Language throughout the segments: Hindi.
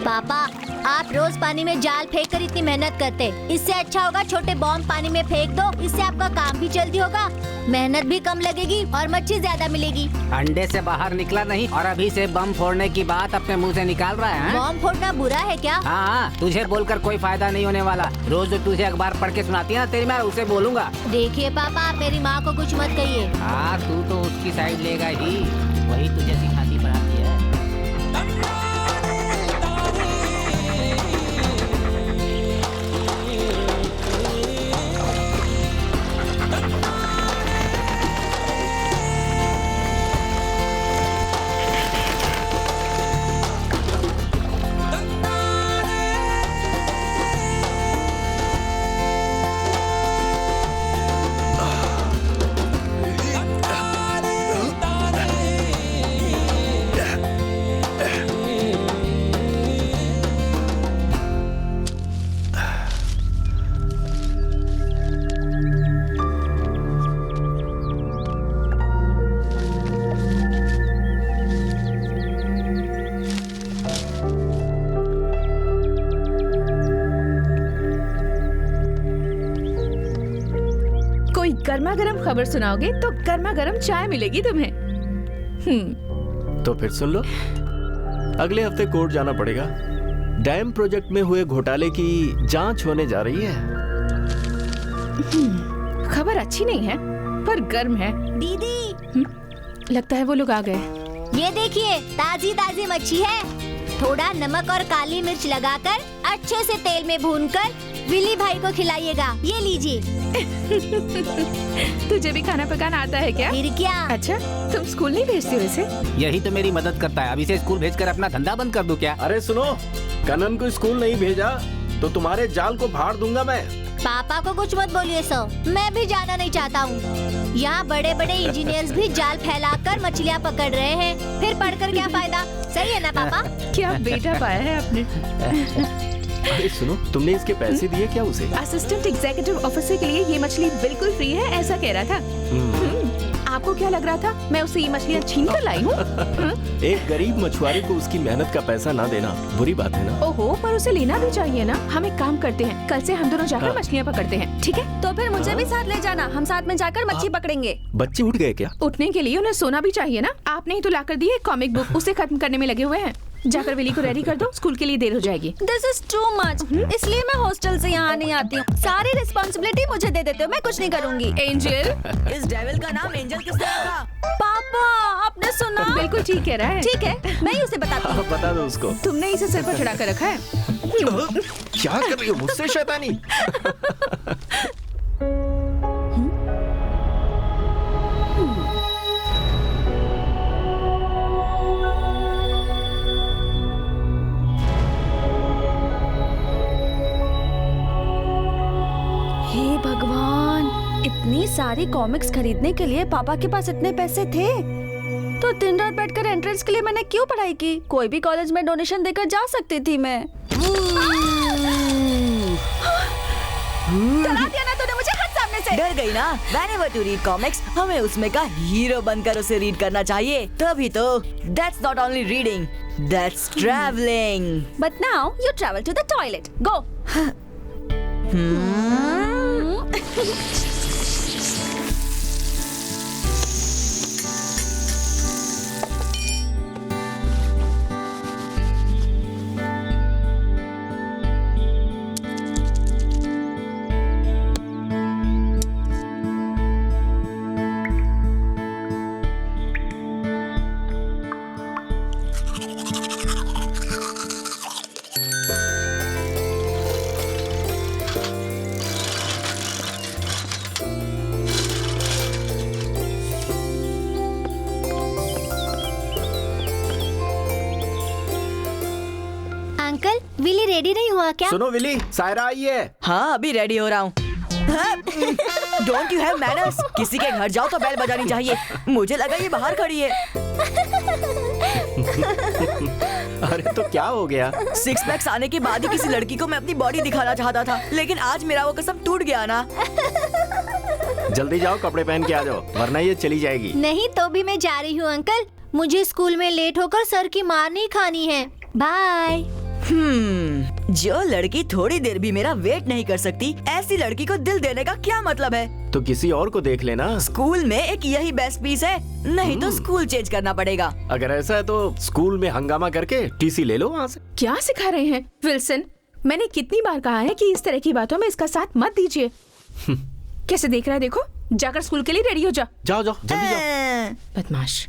पापा, आप रोज पानी में जाल फेंक कर इतनी मेहनत करते, इससे अच्छा होगा छोटे बॉम्ब पानी में फेंक दो। इससे आपका काम भी जल्दी होगा, मेहनत भी कम लगेगी और मच्छी ज्यादा मिलेगी। अंडे से बाहर निकला नहीं और अभी से बम फोड़ने की बात अपने मुंह से निकाल रहा है। बॉम्ब फोड़ना बुरा है क्या? हाँ, तुझे बोलकर कोई फायदा नहीं होने वाला। रोज जो तुझे अखबार पढ़ के सुनाती है ना तेरी, मैं उसे बोलूँगा। देखिए पापा, आप मेरी माँ को कुछ मत कहिए। हाँ, तू तो उसकी साइड लेगा ही, वही तुझे सिखाती पढ़ाती है। गर्मा गर्म खबर सुनाओगे तो गर्मा गर्म चाय मिलेगी तुम्हें। तो फिर सुन लो, अगले हफ्ते कोर्ट जाना पड़ेगा। डैम प्रोजेक्ट में हुए घोटाले की जांच होने जा रही है। खबर अच्छी नहीं है पर गर्म है। दीदी, लगता है वो लोग आ गए। ये देखिए, ताजी ताजी मच्छी है। थोड़ा नमक और काली मिर्च लगाकर अच्छे से तेल में भूनकर विली भाई को खिलाइएगा। ये लीजिए। तुझे भी खाना पकाना आता है क्या? फिर क्या? अच्छा, तुम स्कूल नहीं भेजते हो इसे? यही तो मेरी मदद करता है। अभी से स्कूल भेजकर अपना धंधा बंद कर दूं क्या? अरे सुनो, कनन को स्कूल नहीं भेजा तो तुम्हारे जाल को फाड़ दूंगा मैं। पापा को कुछ मत बोलिए सर, मैं भी जाना नहीं चाहता हूँ। यहाँ बड़े बड़े इंजीनियर्स भी जाल फैलाकर मछलियाँ पकड़ रहे हैं, फिर पढ़कर क्या फायदा? सही है ना पापा? क्या बेटा पाया है आपने। अरे सुनो, तुमने इसके पैसे दिए क्या उसे? असिस्टेंट एग्जीक्यूटिव ऑफिसर के लिए ये मछली बिल्कुल फ्री है, ऐसा कह रहा था। आपको क्या लग रहा था मैं उसे ये मछलियाँ छीन कर लाई हूँ? एक गरीब मछुआरे को उसकी मेहनत का पैसा ना देना बुरी बात है ना? ओहो, पर उसे लेना भी चाहिए ना। हम एक काम करते हैं, कल से हम दोनों जाकर मछलियाँ पकड़ते हैं, ठीक है? तो फिर मुझे भी साथ ले जाना, हम साथ में जाकर मच्छी पकड़ेंगे। बच्चे उठ गए क्या? उठने के लिए उन्हें सोना भी चाहिए ना। आपने ही तो लाकर दी है कॉमिक बुक, उसे खत्म करने में लगे हुए हैं। जाकर विली को रेडी कर दो, स्कूल के लिए देर हो जाएगी। दिस इज टू मच, इसलिए मैं हॉस्टल से यहाँ नहीं आती हूँ। सारी रिस्पॉन्सिबिलिटी मुझे दे देते हो, मैं कुछ नहीं करूँगी। एंजल, इस डेविल का नाम एंजल किसने रखा? पापा, आपने सुना? बिल्कुल ठीक कह रहा है। ठीक है, मैं ही उसे बताती हूँ। बता दो उसको। तुमने इसे सिर पर चढ़ा कर रखा है। क्या कर रही हो मुझसे शैतानी? हे भगवान, इतनी सारी कॉमिक्स खरीदने के लिए पापा के पास इतने पैसे थे तो दिन रात बैठकर एंट्रेंस के लिए मैंने क्यों पढ़ाई की? कोई भी कॉलेज में डोनेशन देकर जा सकती थी मैं। डरा दिया ना तूने मुझे, हट सामने से। डर गई ना? Whenever to read comics, हमें उसमें का हीरो बनकर उसे रीड करना चाहिए, तभी तो। That's not only reading, that's traveling. But now you travel to the toilet. Go. Uncle, Willy ready नहीं हुआ क्या? सुनो विली, सायरा आई है। हाँ, अभी रेडी हो रहा हूँ। Don't you have manners? किसी के घर जाओ तो बेल बजानी चाहिए। मुझे लगा ये बाहर खड़ी है। अरे तो क्या हो गया? सिक्स पैक्स आने के बाद ही किसी लड़की को मैं अपनी बॉडी दिखाना चाहता था, लेकिन आज मेरा वो कसम टूट गया ना। जल्दी जाओ, कपड़े पहन के आ जाओ, वरना ये चली जाएगी। नहीं तो भी मैं जा रही हूँ अंकल, मुझे स्कूल में लेट होकर सर की मार नहीं खानी है। बाय। जो लड़की थोड़ी देर भी मेरा वेट नहीं कर सकती, ऐसी लड़की को दिल देने का क्या मतलब है? तो किसी और को देख लेना। स्कूल में एक यही बेस्ट पीस है, नहीं तो स्कूल चेंज करना पड़ेगा। अगर ऐसा है तो स्कूल में हंगामा करके टीसी ले लो वहाँ से। क्या सिखा रहे हैं विल्सन? मैंने कितनी बार कहा है कि इस तरह की बातों में इसका साथ मत दीजिए। कैसे देख रहा है, देखो। जाकर स्कूल के लिए रेडी हो जा। जाओ जाओ जल्दी जाओ। बदमाश।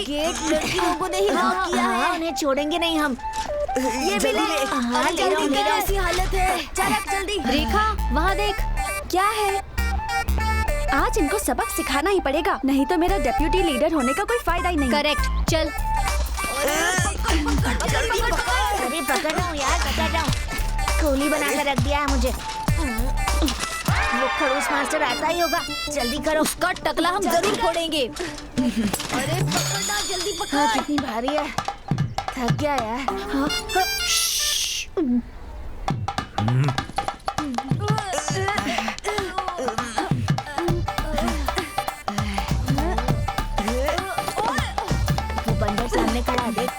गेट लड़कियों को नहीं लॉक किया है, उन्हें छोड़ेंगे नहीं हम। ये भी ले। हाँ, जल्दी करो, ऐसी हालत है। चल जल्दी। रेखा, वहाँ देख। क्या है? आज इनको सबक सिखाना ही पड़ेगा, नहीं तो मेरा डेप्यूटी लीडर होने का कोई फायदा ही नहीं। करेक्ट, चल। अरे पकड़ रहा हूँ यार, पकड़ रहा हूँ। गोली बनाकर रख दिया है मुझे। वो खड़ूस मास्टर आता ही होगा, जल्दी करो। उसका टकला हम जरूर फोड़ेंगे। अरे पकड़ना, जल्दी पकड़। कितनी भारी है, थक गया यार। हाँ। वो बंदर सामने खड़ा है, देख।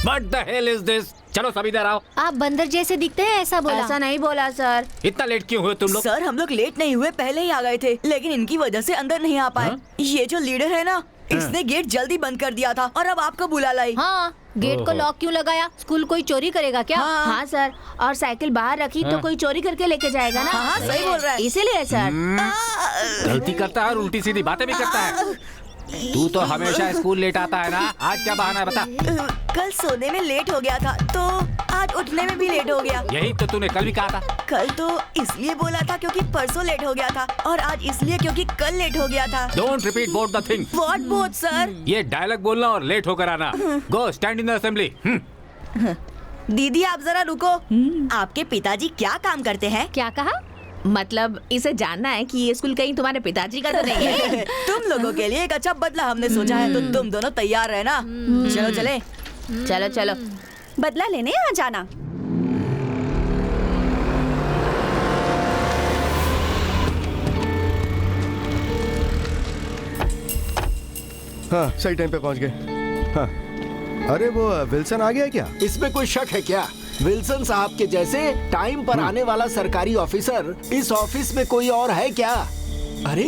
What the hell is this? चलो सभी इधर आओ। आप बंदर जैसे दिखते हैं, ऐसा बोला। ऐसा नहीं बोला सर। इतना लेट क्यों हुए तुम लोग? सर हम लोग लेट नहीं हुए, पहले ही आ गए थे, लेकिन इनकी वजह से अंदर नहीं आ पाए। ये जो लीडर है ना, इसने गेट जल्दी बंद कर दिया था और अब आपको बुला लाई। हाँ, गेट को लॉक क्यों लगाया? स्कूल कोई चोरी करेगा क्या? हाँ सर, और साइकिल बाहर रखी तो कोई चोरी करके लेके जाएगा ना। हाँ सही बोल रहा है। इसीलिए सर। गलती करता है और उल्टी सीधी बातें भी करता है। तू तो हमेशा स्कूल लेट आता है ना, आज क्या बहाना है बता? कल सोने में लेट हो गया था, तो आज उठने में भी लेट हो गया। यही तो तूने कल भी कहा था। कल तो इसलिए बोला था क्योंकि परसों लेट हो गया था, और आज इसलिए क्योंकि कल लेट हो गया था। Don't repeat both the thing. What both sir? ये डायलॉग बोलना और लेट होकर आना। गो स्टैंड इन द असेंबली। दीदी आप जरा रुको। आपके पिताजी क्या काम करते हैं? क्या कहा? मतलब इसे जानना है कि ये स्कूल कहीं तुम्हारे पिताजी का तो नहीं है। तुम लोगों के लिए एक अच्छा बदला हमने सोचा है, तो तुम दोनों तैयार रहना। चलो चले। चलो चलो। बदला लेने आ जाना। हाँ सही टाइम पे पहुंच गए। हाँ अरे वो विल्सन आ गया क्या? इसमें कोई शक है क्या? विल्सन साहब के जैसे टाइम पर आने वाला सरकारी ऑफिसर इस ऑफिस में कोई और है क्या? अरे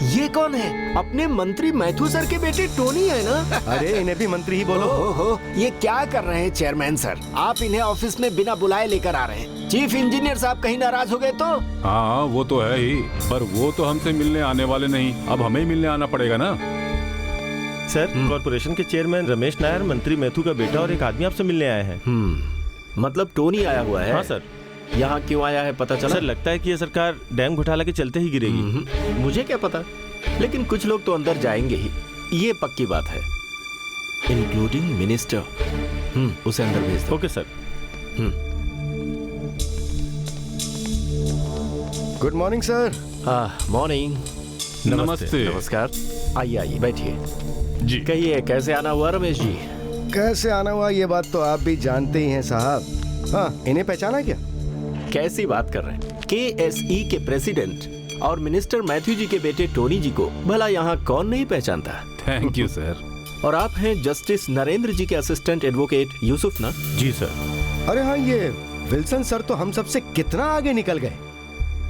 ये कौन है? अपने मंत्री मैथ्यू सर के बेटे टोनी है ना? अरे इन्हें भी मंत्री ही बोलो। हो ये क्या कर रहे हैं चेयरमैन सर? आप इन्हें ऑफिस में बिना बुलाए लेकर आ रहे हैं। चीफ इंजीनियर साहब कहीं नाराज हो गए तो? हाँ वो तो है ही, पर वो तो हमसे मिलने आने वाले नहीं, अब हमें ही मिलने आना पड़ेगा ना। सर कॉर्पोरेशन के चेयरमैन रमेश नायर, मंत्री मैथ्यू का बेटा और एक आदमी आपसे मिलने आए हैं। मतलब टोनी आया हुआ है? हाँ सर। यहाँ क्यों आया है पता चला? सर लगता है कि ये सरकार डैम घोटाला के चलते ही गिरेगी। मुझे क्या पता, लेकिन कुछ लोग तो अंदर जाएंगे ही, ये पक्की बात है, इंक्लूडिंग मिनिस्टर। उसे अंदर भेज दो। Okay sir. Good morning sir. Morning. नमस्ते। नमस्कार। आइए आइए बैठिए। जी कहिए कैसे आना हुआ रमेश जी? कैसे आना हुआ ये बात तो आप भी जानते ही हैं साहब। हाँ, इन्हें पहचाना क्या? कैसी बात कर रहे हैं? KSE के प्रेसिडेंट और मिनिस्टर मैथ्यू जी के बेटे टोनी जी को भला यहाँ कौन नहीं पहचानता? Thank you sir. और आप हैं जस्टिस नरेंद्र जी के असिस्टेंट एडवोकेट यूसुफ ना? जी सर। अरे हाँ, ये विल्सन सर तो हम सबसे कितना आगे निकल गए।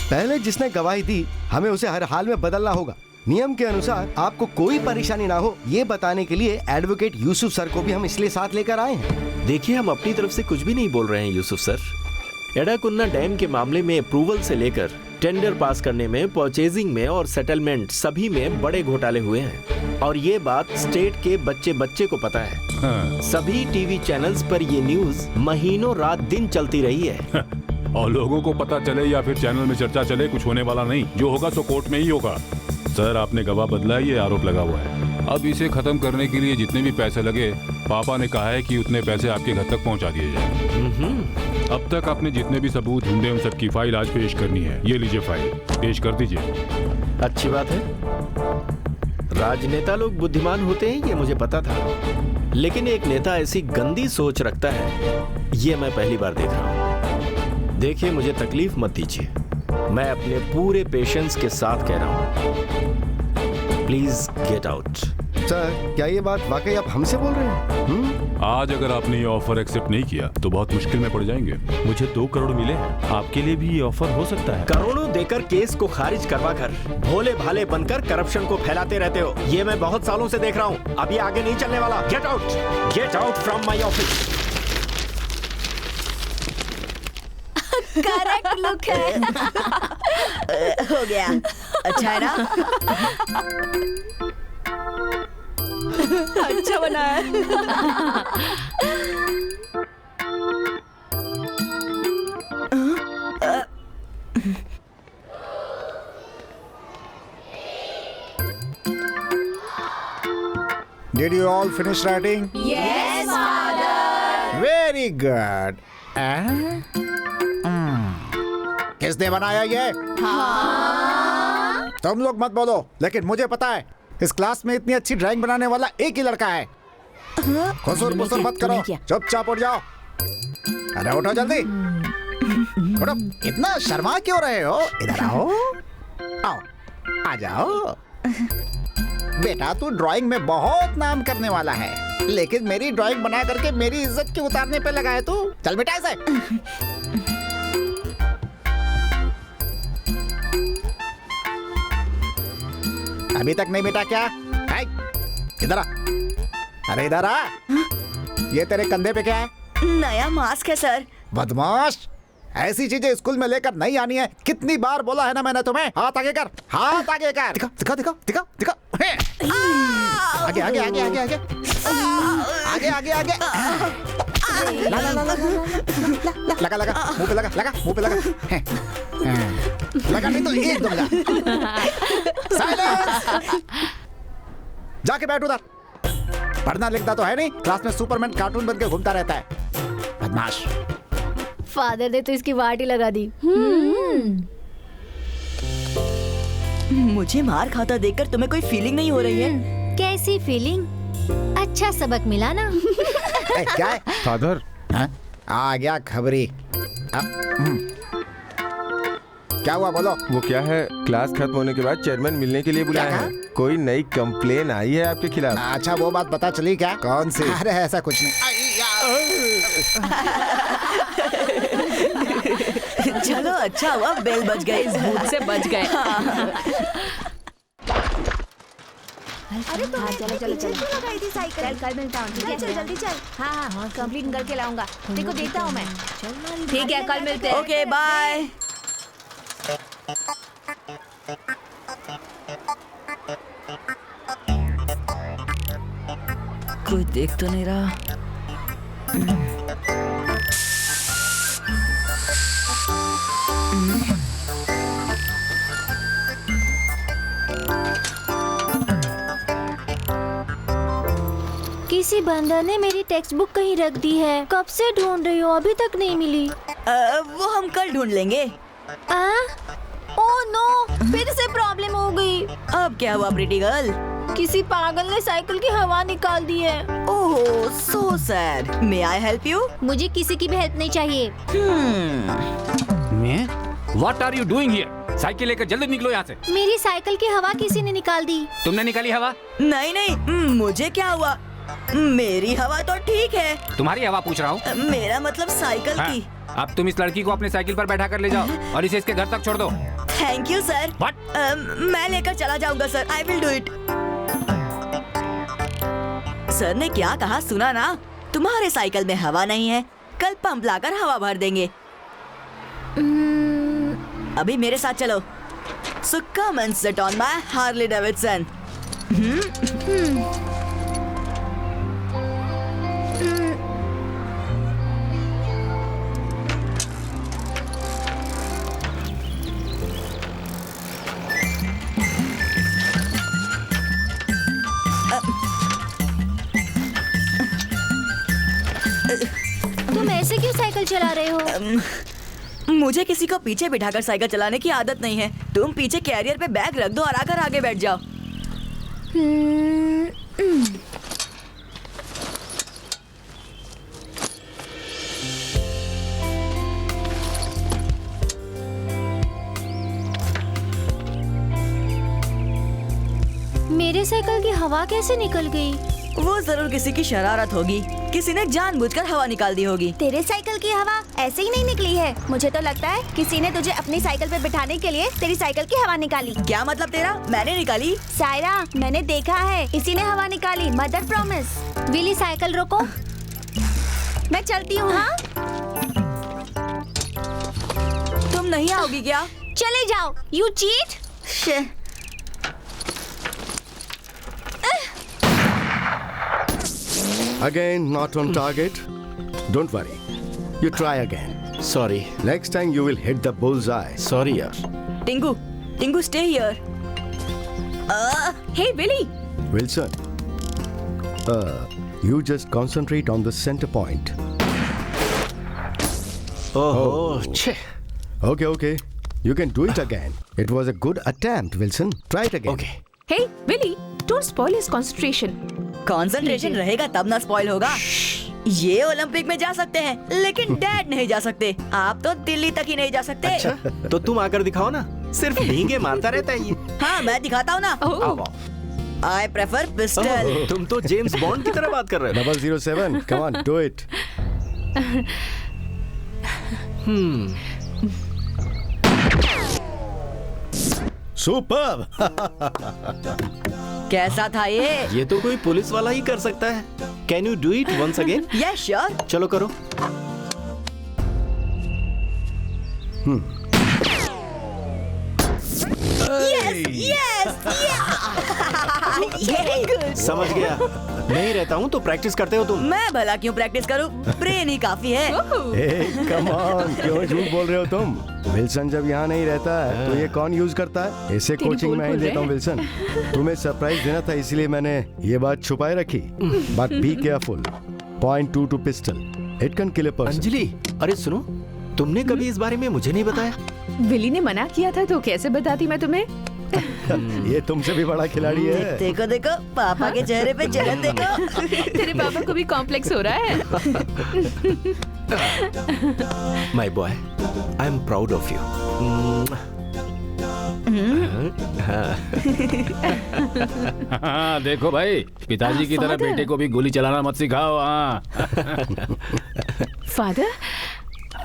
पहले जिसने गवाही दी हमें उसे हर हाल में बदलना होगा। नियम के अनुसार आपको कोई परेशानी ना हो ये बताने के लिए एडवोकेट यूसुफ सर को भी हम इसलिए साथ लेकर आए हैं। देखिए हम अपनी तरफ से कुछ भी नहीं बोल रहे हैं यूसुफ सर। एडाकुन्ना डैम के मामले में अप्रूवल से लेकर टेंडर पास करने में, परचेजिंग में और सेटलमेंट सभी में बड़े घोटाले हुए हैं और ये बात स्टेट के बच्चे बच्चे को पता है। हाँ। सभी टीवी चैनल्स पर ये न्यूज महीनों रात दिन चलती रही है। और लोगों को पता चले या फिर चैनल में चर्चा चले, कुछ होने वाला नहीं। जो होगा सो कोर्ट में ही होगा। सर आपने गवाह बदला है, ये आरोप लगा हुआ है। अब इसे खत्म करने के लिए जितने भी पैसे लगे, पापा ने कहा है कि उतने पैसे आपके घर तक पहुंचा दिए जाए। अब तक आपने जितने भी सबूत ढूंढे उन सबकी फाइल आज पेश करनी है। ये लीजिए फाइल, पेश कर दीजिए। अच्छी बात है। राजनेता लोग बुद्धिमान होते हैं ये मुझे पता था, लेकिन एक नेता ऐसी गंदी सोच रखता है ये मैं पहली बार देख रहा हूँ। देखिए मुझे तकलीफ मत दीजिए, मैं अपने पूरे पेशेंस के साथ कह रहा हूँ। Please get out. सर क्या ये बात वाकई आप हमसे बोल रहे हैं? आज अगर आपने ये ऑफर एक्सेप्ट नहीं किया तो बहुत मुश्किल में पड़ जाएंगे। मुझे 2 करोड़ मिले हैं, आपके लिए भी ये ऑफर हो सकता है। करोड़ों देकर केस को खारिज करवा कर भोले भाले बनकर करप्शन को फैलाते रहते हो, ये मैं बहुत सालों से देख रहा हूँ। अब ये आगे नहीं चलने वाला। Get out from my office. Correct look है। हो गया। अच्छा है ना? अच्छा बना है। Did you all finish writing? Yes, father. Very good. किसने बनाया ये? हाँ? तुम लोग मत बोलो, लेकिन मुझे पता है इस क्लास में इतनी अच्छी ड्राइंग बनाने वाला एक ही लड़का है। खुसुर पुसुर मत करो, चुपचाप उठ जाओ। अरे उठो जल्दी, उठो। इतना शर्मा क्यों रहे हो? इधर आओ, आओ, आ जाओ। बेटा तू ड्राइंग में बहुत नाम करने वाला है, लेकिन मेरी ड्राइंग बना करके मेरी इज्जत क्यों उतारने पे लगा है तू? चल बेटा ऐसे। अभी तक नहीं बेटा क्या? इधर आ। अरे इधर आ। ये तेरे कंधे पे क्या है? नया मास्क है सर। बदमाश, ऐसी चीजें स्कूल में लेकर नहीं आनी है। कितनी बार बोला है ना मैंने तुम्हें? हाथ आगे कर, हाथ आगे कर। दिखा दिखा दिखा दिखा दिखा। आगे आगे आगे आगे आगे आगे आगे आगे। लगा लगा लगा लगा मुंह पे लगा, लगा मुंह पे लगा। लगा नहीं तो एक दूंगा। साइलेंस। जाके बैठ उधर। पढ़ना लिखता तो है नहीं, क्लास में सुपरमैन कार्टून बन के घूमता रहता है। बदमाश। फादर ने तो इसकी वाट ही लगा दी। मुझे मार खाता देखकर तुम्हें कोई फीलिंग नहीं हो रही है? कैसी फीलिंग? अच्छा सबक मिला ना? क्या है? फादर आ गया खबरी। क्या हुआ बोलो? वो क्या है, क्लास खत्म होने के बाद चेयरमैन मिलने के लिए बुलाया है। कोई नई कंप्लेन आई है आपके खिलाफ? अच्छा वो बात पता चली क्या? कौन सी? अरे ऐसा कुछ नहीं। चलो अच्छा हुआ बेल बज गई, इस भूत से बच गए। अरे तो चलो चलो चलो लगाई थी साइकिल। कल मिलता हूँ। ठीक है चल जल्दी चल। हाँ हाँ कंप्लीट करके लाऊंगा। देखो देता हूँ मैं। ठीक है कल मिलते हैं। Okay bye. कोई देख तो नहीं रहा। किसी बंदर ने मेरी टेक्स्ट बुक कहीं रख दी है। कब से ढूंढ रही हो, अभी तक नहीं मिली। वो हम कल ढूंढ लेंगे। ओ ओह नो, फिर से प्रॉब्लम हो गई। अब क्या हुआ प्रीटी गर्ल? किसी पागल ने साइकिल की हवा निकाल दी है। Oh so sad. May I help you? मुझे किसी की भी हेल्प नहीं चाहिए। मैं? What are you doing here? Cycle लेकर जल्दी निकलो यहाँ से। मेरी साइकिल की हवा किसी ने निकाल दी। तुमने निकाली हवा? नहीं नहीं, मुझे क्या हुआ? मेरी हवा तो ठीक है। तुम्हारी हवा पूछ रहा हूँ। मेरा मतलब साइकिल की। अब तुम इस लड़की को अपने साइकिल पर बैठा कर ले जाओ और इसे इसके घर तक छोड़ दो। Thank you sir. मैं लेकर चला जाऊंगा sir. I will do it. Sir ने क्या कहा सुना ना? तुम्हारे साइकिल में हवा नहीं है, कल पंप लाकर हवा भर देंगे। अभी मेरे साथ चलो। So come and sit on my Harley Davidson. तुम ऐसे क्यों साइकिल चला रहे हो? मुझे किसी को पीछे बिठाकर साइकिल चलाने की आदत नहीं है। तुम पीछे कैरियर पे बैग रख दो और आकर आगे बैठ जाओ। मेरे साइकिल की हवा कैसे निकल गई? वो जरूर किसी की शरारत होगी। किसी ने जानबूझकर हवा निकाल दी होगी। तेरे साइकिल की हवा ऐसे ही नहीं निकली है। मुझे तो लगता है किसी ने तुझे अपनी साइकिल पे बिठाने के लिए तेरी साइकिल की हवा निकाली। क्या मतलब तेरा? मैंने निकाली? सायरा, मैंने देखा है, इसी ने हवा निकाली। Mother promise. विली साइकिल रोको। मैं चलती हूँ। हाँ, तुम नहीं आओगी क्या? चले जाओ। You cheat. Again, not on target. Don't worry. You try again. Sorry Next time you will hit the bullseye. Sorry यार। Tinku stay here. Hey Willy, Wilson, you just concentrate on the center point. ओहो, छे। Okay. You can do it again. It was a good attempt, Wilson. Try it again. Okay. Hey Willy, don't spoil his concentration. Concentration रहेगा तब ना स्पॉइल होगा। ये ओलंपिक में जा सकते हैं लेकिन डैड नहीं जा सकते। आप तो दिल्ली तक ही नहीं जा सकते। अच्छा, तो तुम आकर दिखाओ ना। सिर्फ भींगे मारता रहता है ये। हाँ, मैं दिखाता हूँ ना। आओ। I prefer pistol. तुम तो जेम्स बॉन्ड की तरह बात कर रहे हो। 007, come on, do it. Superb. कैसा था ये? ये तो कोई पुलिस वाला ही कर सकता है। Can you do it once again? Yes sure. चलो करो। समझ गया। नहीं रहता हूँ तो प्रैक्टिस करते हो तुम। मैं भला क्यों प्रैक्टिस करूँ? ब्रेन ही काफी है। Hey, come on, क्यों झूठ बोल रहे हो तुम? विल्सन जब यहाँ नहीं रहता है तो ये कौन यूज करता है? इसे कोचिंग में ही देता हूँ विल्सन। तुम्हें सरप्राइज देना था इसलिए मैंने ये बात छुपाए रखी। But be careful. .22 pistol, it can kill a person. Anjali, अरे सुनो, तुमने कभी इस बारे में मुझे नहीं बताया। विली ने मना किया था तो कैसे बताती मैं तुम्हें? ये तुमसे भी बड़ा खिलाड़ी है। देखो पापा के चेहरे पे जलन देखो। तेरे पापा को भी कॉम्प्लेक्स हो रहा है। My boy, I am proud of you. हाँ, देखो भाई, पिताजी की तरह बेटे को भी गोली चलाना मत सिखाओ। हाँ। फादर,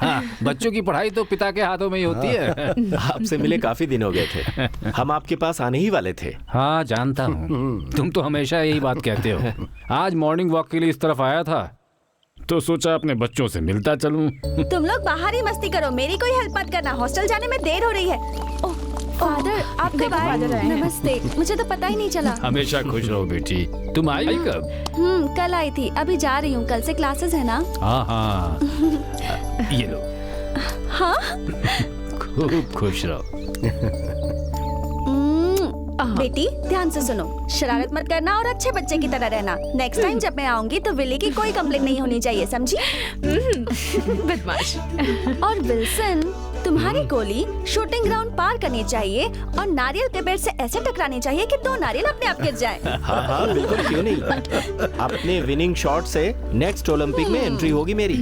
हाँ, बच्चों की पढ़ाई तो पिता के हाथों में ही होती है। आपसे मिले काफी दिन हो गए थे। हम आपके पास आने ही वाले थे। हाँ, जानता हूँ। तुम तो हमेशा यही बात कहते हो। आज मॉर्निंग वॉक के लिए इस तरफ आया था तो सोचा अपने बच्चों से मिलता चलूं। तुम लोग बाहर ही मस्ती करो, मेरी कोई हेल्प मत करना। हॉस्टल जाने में देर हो रही है। ओह, फादर, आप कब आए? नमस्ते, मुझे तो पता ही नहीं चला। हमेशा खुश रहो बेटी। तुम आई कब? कल आई थी, अभी जा रही हूँ। कल से क्लासेस है ना? हाँ। ये लो। हाँ? खूब खुश रहो। बेटी, ध्यान से सुनो, शरारत मत करना और अच्छे बच्चे की तरह रहना। नेक्स्ट टाइम जब मैं आऊंगी तो विली की कोई कंप्लेंट नहीं होनी चाहिए, समझी? बदमाश। और विल्सन, तुम्हारी गोली शूटिंग ग्राउंड पार करनी चाहिए और नारियल के पेड़ से ऐसे टकरानी चाहिए कि 2 नारियल अपने आप गिर जाए। हाँ हाँ बिल्कुल, क्यों नहीं। अपने विनिंग शॉट से नेक्स्ट ओलंपिक में एंट्री होगी मेरी।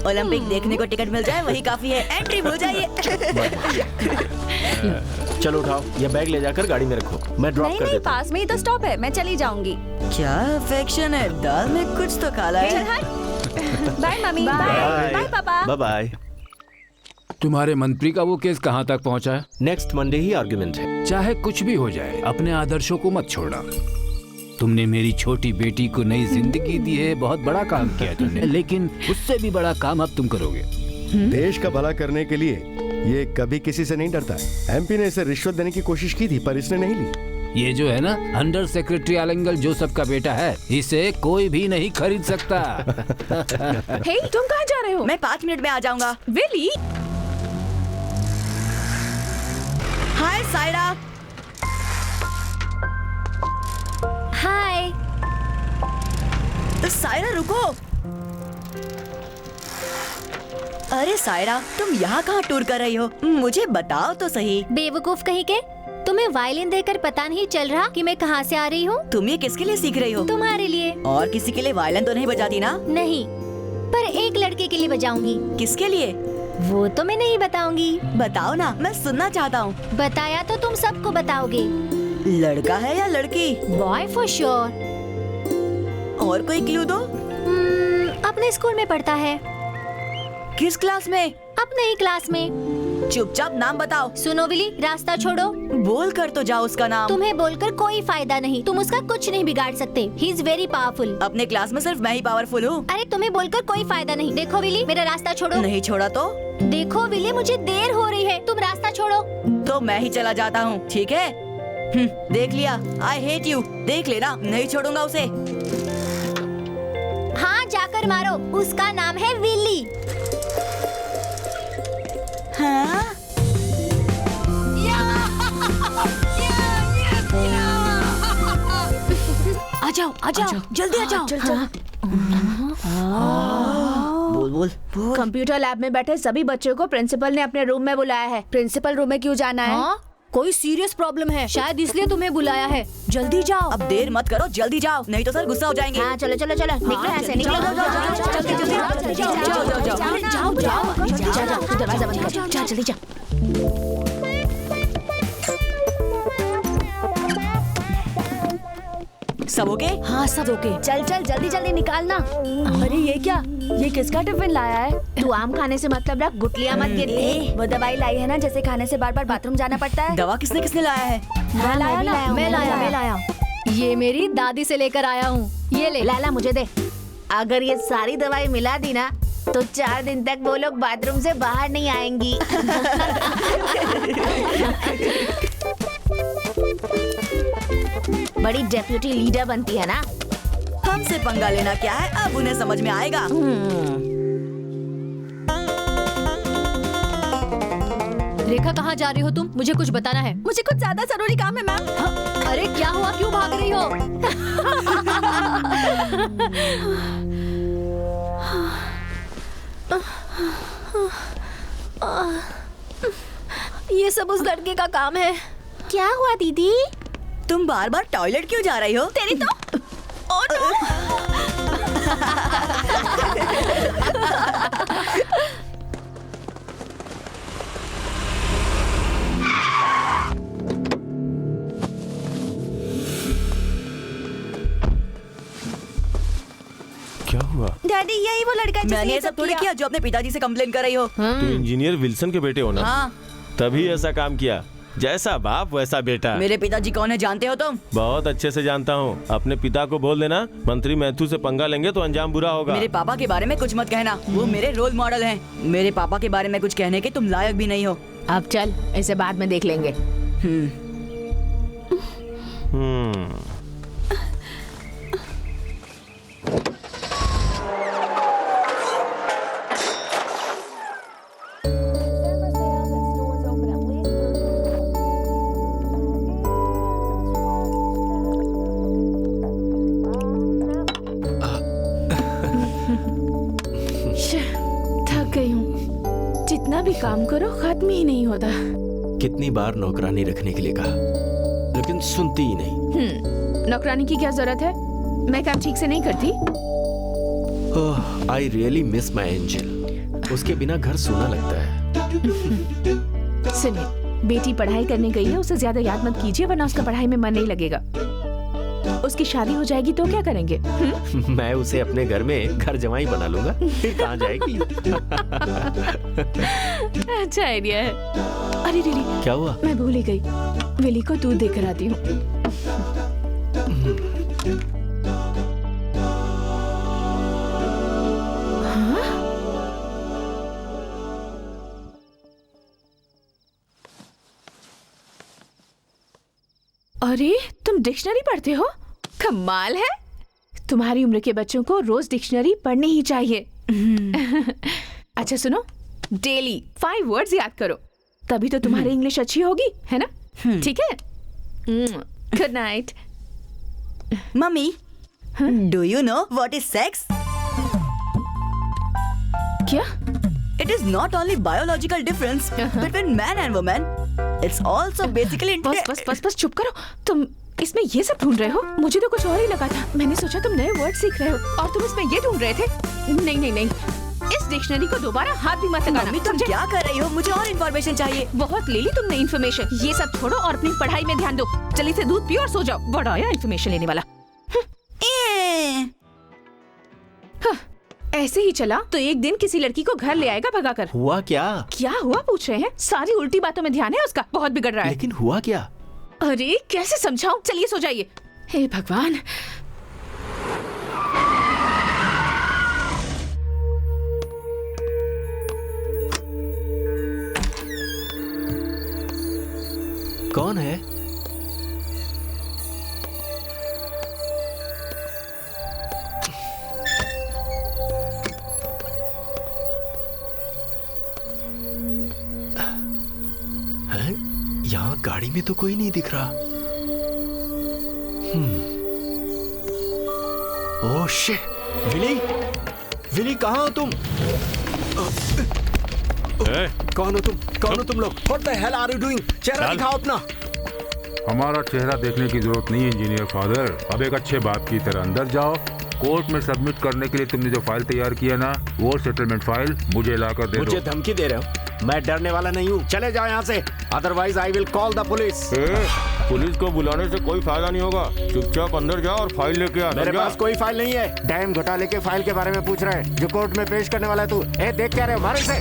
ओलंपिक देखने को टिकट मिल जाए वही काफी है, एंट्री हो जाइए। चलो उठाओ, ये बैग ले जाकर गाड़ी में रखो, मैं ड्रॉप नहीं कर नहीं, देता हूँ। पास में ही तो स्टॉप है, मैं चली जाऊंगी। क्या अफेक्शन है, दाल में कुछ तो काला है। बाय मम्मी, बाय बाय पापा। Bye bye. तुम्हारे मंत्री का वो केस कहाँ तक पहुँचा है? नेक्स्ट मंडे ही आर्गुमेंट है। चाहे कुछ भी हो जाए, अपने आदर्शों को मत छोड़ना। तुमने मेरी छोटी बेटी को नई जिंदगी दी है, बहुत बड़ा काम किया तुमने, लेकिन उससे भी बड़ा काम अब तुम करोगे। देश का भला करने के लिए ये कभी किसी से नहीं डरता है। एमपी ने इसे रिश्वत देने की कोशिश की थी पर इसने नहीं ली। ये जो है ना, अंडर सेक्रेटरी आलंगल जोसेफ का बेटा है, इसे कोई भी नहीं खरीद सकता। हे, तुम कहाँ जा रहे हो? मैं 5 मिनट में आ जाऊंगा। विली, हाय सायरा। हाय। सायरा रुको। अरे सायरा, तुम यहाँ कहाँ टूर कर रही हो? मुझे बताओ तो सही। बेवकूफ कहीं के, तुम्हें वायलिन देकर पता नहीं चल रहा कि मैं कहाँ से आ रही हूँ? तुम ये किसके लिए सीख रही हो? तुम्हारे लिए। और किसी के लिए वायलिन तो नहीं बजाती ना? नहीं, पर एक लड़के के लिए बजाऊंगी। किसके लिए? वो तो मैं नहीं बताऊंगी। बताओ ना, मैं सुनना चाहता हूँ। बताया तो तुम सबको बताओगे। लड़का है या लड़की? Boy for sure. और कोई क्लू दो। अपने स्कूल में पढ़ता है। किस क्लास में? अपने ही क्लास में। चुपचाप नाम बताओ। सुनो विली, रास्ता छोड़ो। बोल कर तो जाओ उसका नाम। तुम्हें बोलकर कोई फायदा नहीं, तुम उसका कुछ नहीं बिगाड़ सकते। He is very powerful. अपने क्लास में सिर्फ मैं ही पावरफुल हूँ। अरे तुम्हें बोलकर कोई फायदा नहीं। देखो विली, मेरा रास्ता छोड़ो। नहीं छोड़ा तो? देखो विली, मुझे देर हो रही है, तुम रास्ता छोड़ो। तो मैं ही चला जाता हूँ, ठीक है? देख लिया, आई हेट यू। देख लेना, नहीं छोड़ूंगा उसे। हाँ, जाकर मारो, उसका नाम है विली। हाँ? आ जाओ, जल्दी आ जाओ। बोल बोल बोल। कंप्यूटर लैब में बैठे सभी बच्चों को प्रिंसिपल ने अपने रूम में बुलाया है। प्रिंसिपल रूम में क्यों जाना है? हाँ? कोई सीरियस प्रॉब्लम है, शायद इसलिए तुम्हें बुलाया है। जल्दी जाओ। अब देर मत करो, जल्दी जाओ, नहीं तो सर गुस्सा हो जाएंगे। हाँ, चलो चलो चलो, निकलो यहाँ से, निकलो। जाओ, दरवाजा बंद कर। जा जल्दी जा। सब ओके? हाँ सब ओके। चल चल जल्दी जल्दी निकालना। अरे ये क्या? ये किसका टिफिन लाया है? तू आम खाने से मतलब रख, गुटलियां मत गिर। वो दवाई लाई है ना, जैसे खाने से बार बार बाथरूम जाना पड़ता है। दवा किसने किसने लाया है? मैं लाया। ये मेरी दादी से लेकर आया हूँ, ये ले। लाला मुझे दे। अगर ये सारी दवाई मिला दी ना तो 4 दिन तक वो लोग बाथरूम से बाहर नहीं आएंगी। बड़ी डेप्यूटी लीडर बनती है ना। हमसे पंगा लेना क्या है, अब उन्हें समझ में आएगा। रेखा, कहाँ जा रही हो तुम? मुझे कुछ बताना है। मुझे कुछ ज्यादा जरूरी काम है मैम। अरे क्या हुआ, क्यों भाग रही हो? ये सब उस लड़के का काम है। क्या हुआ दीदी? तुम बार बार टॉयलेट क्यों जा रही हो? तेरी तो ओ नो। क्या हुआ? डैडी, यही वो लड़का है जिसने मैंने ये ये सब थोड़ी किया। किया जो अपने पिताजी से कंप्लेन कर रही हो। तो इंजीनियर विल्सन के बेटे हो ना? हाँ। तभी ऐसा काम किया। जैसा बाप वैसा बेटा। मेरे पिताजी कौन है जानते हो तुम? बहुत अच्छे से जानता हूँ। अपने पिता को बोल देना, मंत्री मैथ्यू से पंगा लेंगे तो अंजाम बुरा होगा। मेरे पापा के बारे में कुछ मत कहना, वो मेरे रोल मॉडल हैं। मेरे पापा के बारे में कुछ कहने के तुम लायक भी नहीं हो। अब चल, इसे बाद में देख लेंगे। थक गई हूँ। जितना कितना भी काम करो खत्म ही नहीं होता। कितनी बार नौकरानी रखने के लिए कहा, लेकिन सुनती ही नहीं। नौकरानी की क्या जरूरत है? मैं काम ठीक से नहीं करती। I really miss my angel. उसके बिना घर सूना लगता है। सुनिए, बेटी पढ़ाई करने गई है, उसे ज्यादा याद मत कीजिए वरना उसका पढ़ाई में मन नहीं लगेगा। उसकी शादी हो जाएगी तो क्या करेंगे? मैं उसे अपने घर में घर जमाई बना लूंगा, फिर कहाँ जाएगी? अच्छा आइडिया है। अरे रिली, क्या हुआ? मैं भूल ही गई, विली को दूध देकर आती हूँ। अरे तुम डिक्शनरी पढ़ते हो? कमाल है। तुम्हारी उम्र के बच्चों को रोज डिक्शनरी पढ़नी ही चाहिए। अच्छा सुनो, डेली 5 वर्ड्स याद करो, तभी तो तुम्हारी इंग्लिश अच्छी होगी, है ना? ठीक है। Good night. Mummy, do you know what is sex? क्या? It is not only biological difference between man and woman. It's also basically. बस चुप करो। तुम इसमें ये सब ढूंढ रहे हो? मुझे तो कुछ और ही लगा था। मैंने सोचा तुम नए वर्ड सीख रहे हो और तुम इसमें ये ढूंढ रहे थे। नहीं, इस डिक्शनरी को दोबारा हाथ भी मत लगाना। मम्मी, तुम क्या कर रही हो? मुझे और इन्फॉर्मेशन चाहिए। बहुत ले ली तुमने इन्फॉर्मेशन। ये सब छोड़ो और अपनी पढ़ाई में ध्यान दो। जल्दी से दूध पियो और सो जाओ। बड़ा आया इन्फॉर्मेशन लेने वाला। ऐसे ही चला तो एक दिन किसी लड़की को घर ले आएगा भगाकर। हुआ क्या? क्या हुआ पूछ रहे हैं? सारी उल्टी बातों में ध्यान है उसका। बहुत बिगड़ रहा है। लेकिन हुआ क्या? अरे कैसे समझाऊं? चलिए सो जाइए। हे भगवान। कौन है? यहाँ गाड़ी में तो कोई नहीं दिख रहा। Oh shit! विली कहाँ हो तुम? कौन हो तुम लोग? What the hell are you doing? चेहरा दिखाओ अपना। हमारा चेहरा देखने की जरूरत नहीं है इंजीनियर फादर। अब एक अच्छे बाप की तरह अंदर जाओ। कोर्ट में सबमिट करने के लिए तुमने जो फाइल तैयार किया ना, वो सेटलमेंट फाइल मुझे लाकर दे दो। मुझे धमकी दे रहे हो? मैं डरने वाला नहीं हूँ। चले जाओ यहाँ से, otherwise I will call the police. Police को बुलाने से कोई फायदा नहीं होगा। चुपचाप अंदर जाओ और फाइल लेके आ। मेरे पास कोई फाइल नहीं है। डैम घोटाले के फाइल के बारे में पूछ रहे हैं जो कोर्ट में पेश करने वाला है तू। देख क्या रहे हो? मारो इसे।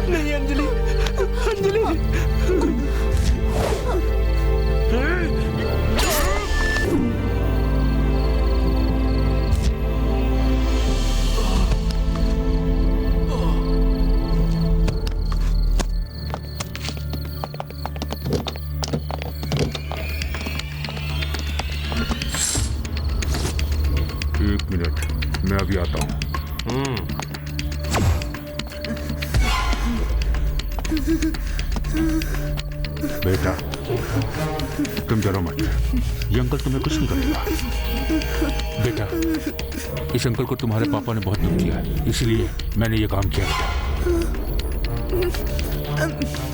नहीं अंजलि। एक मिनट, मैं अभी आता हूँ। बेटा, तुम डरो मत। ये अंकल तुम्हें कुछ नहीं करेगा। बेटा, इस अंकल को तुम्हारे पापा ने बहुत दुख किया है, इसलिए मैंने ये काम किया।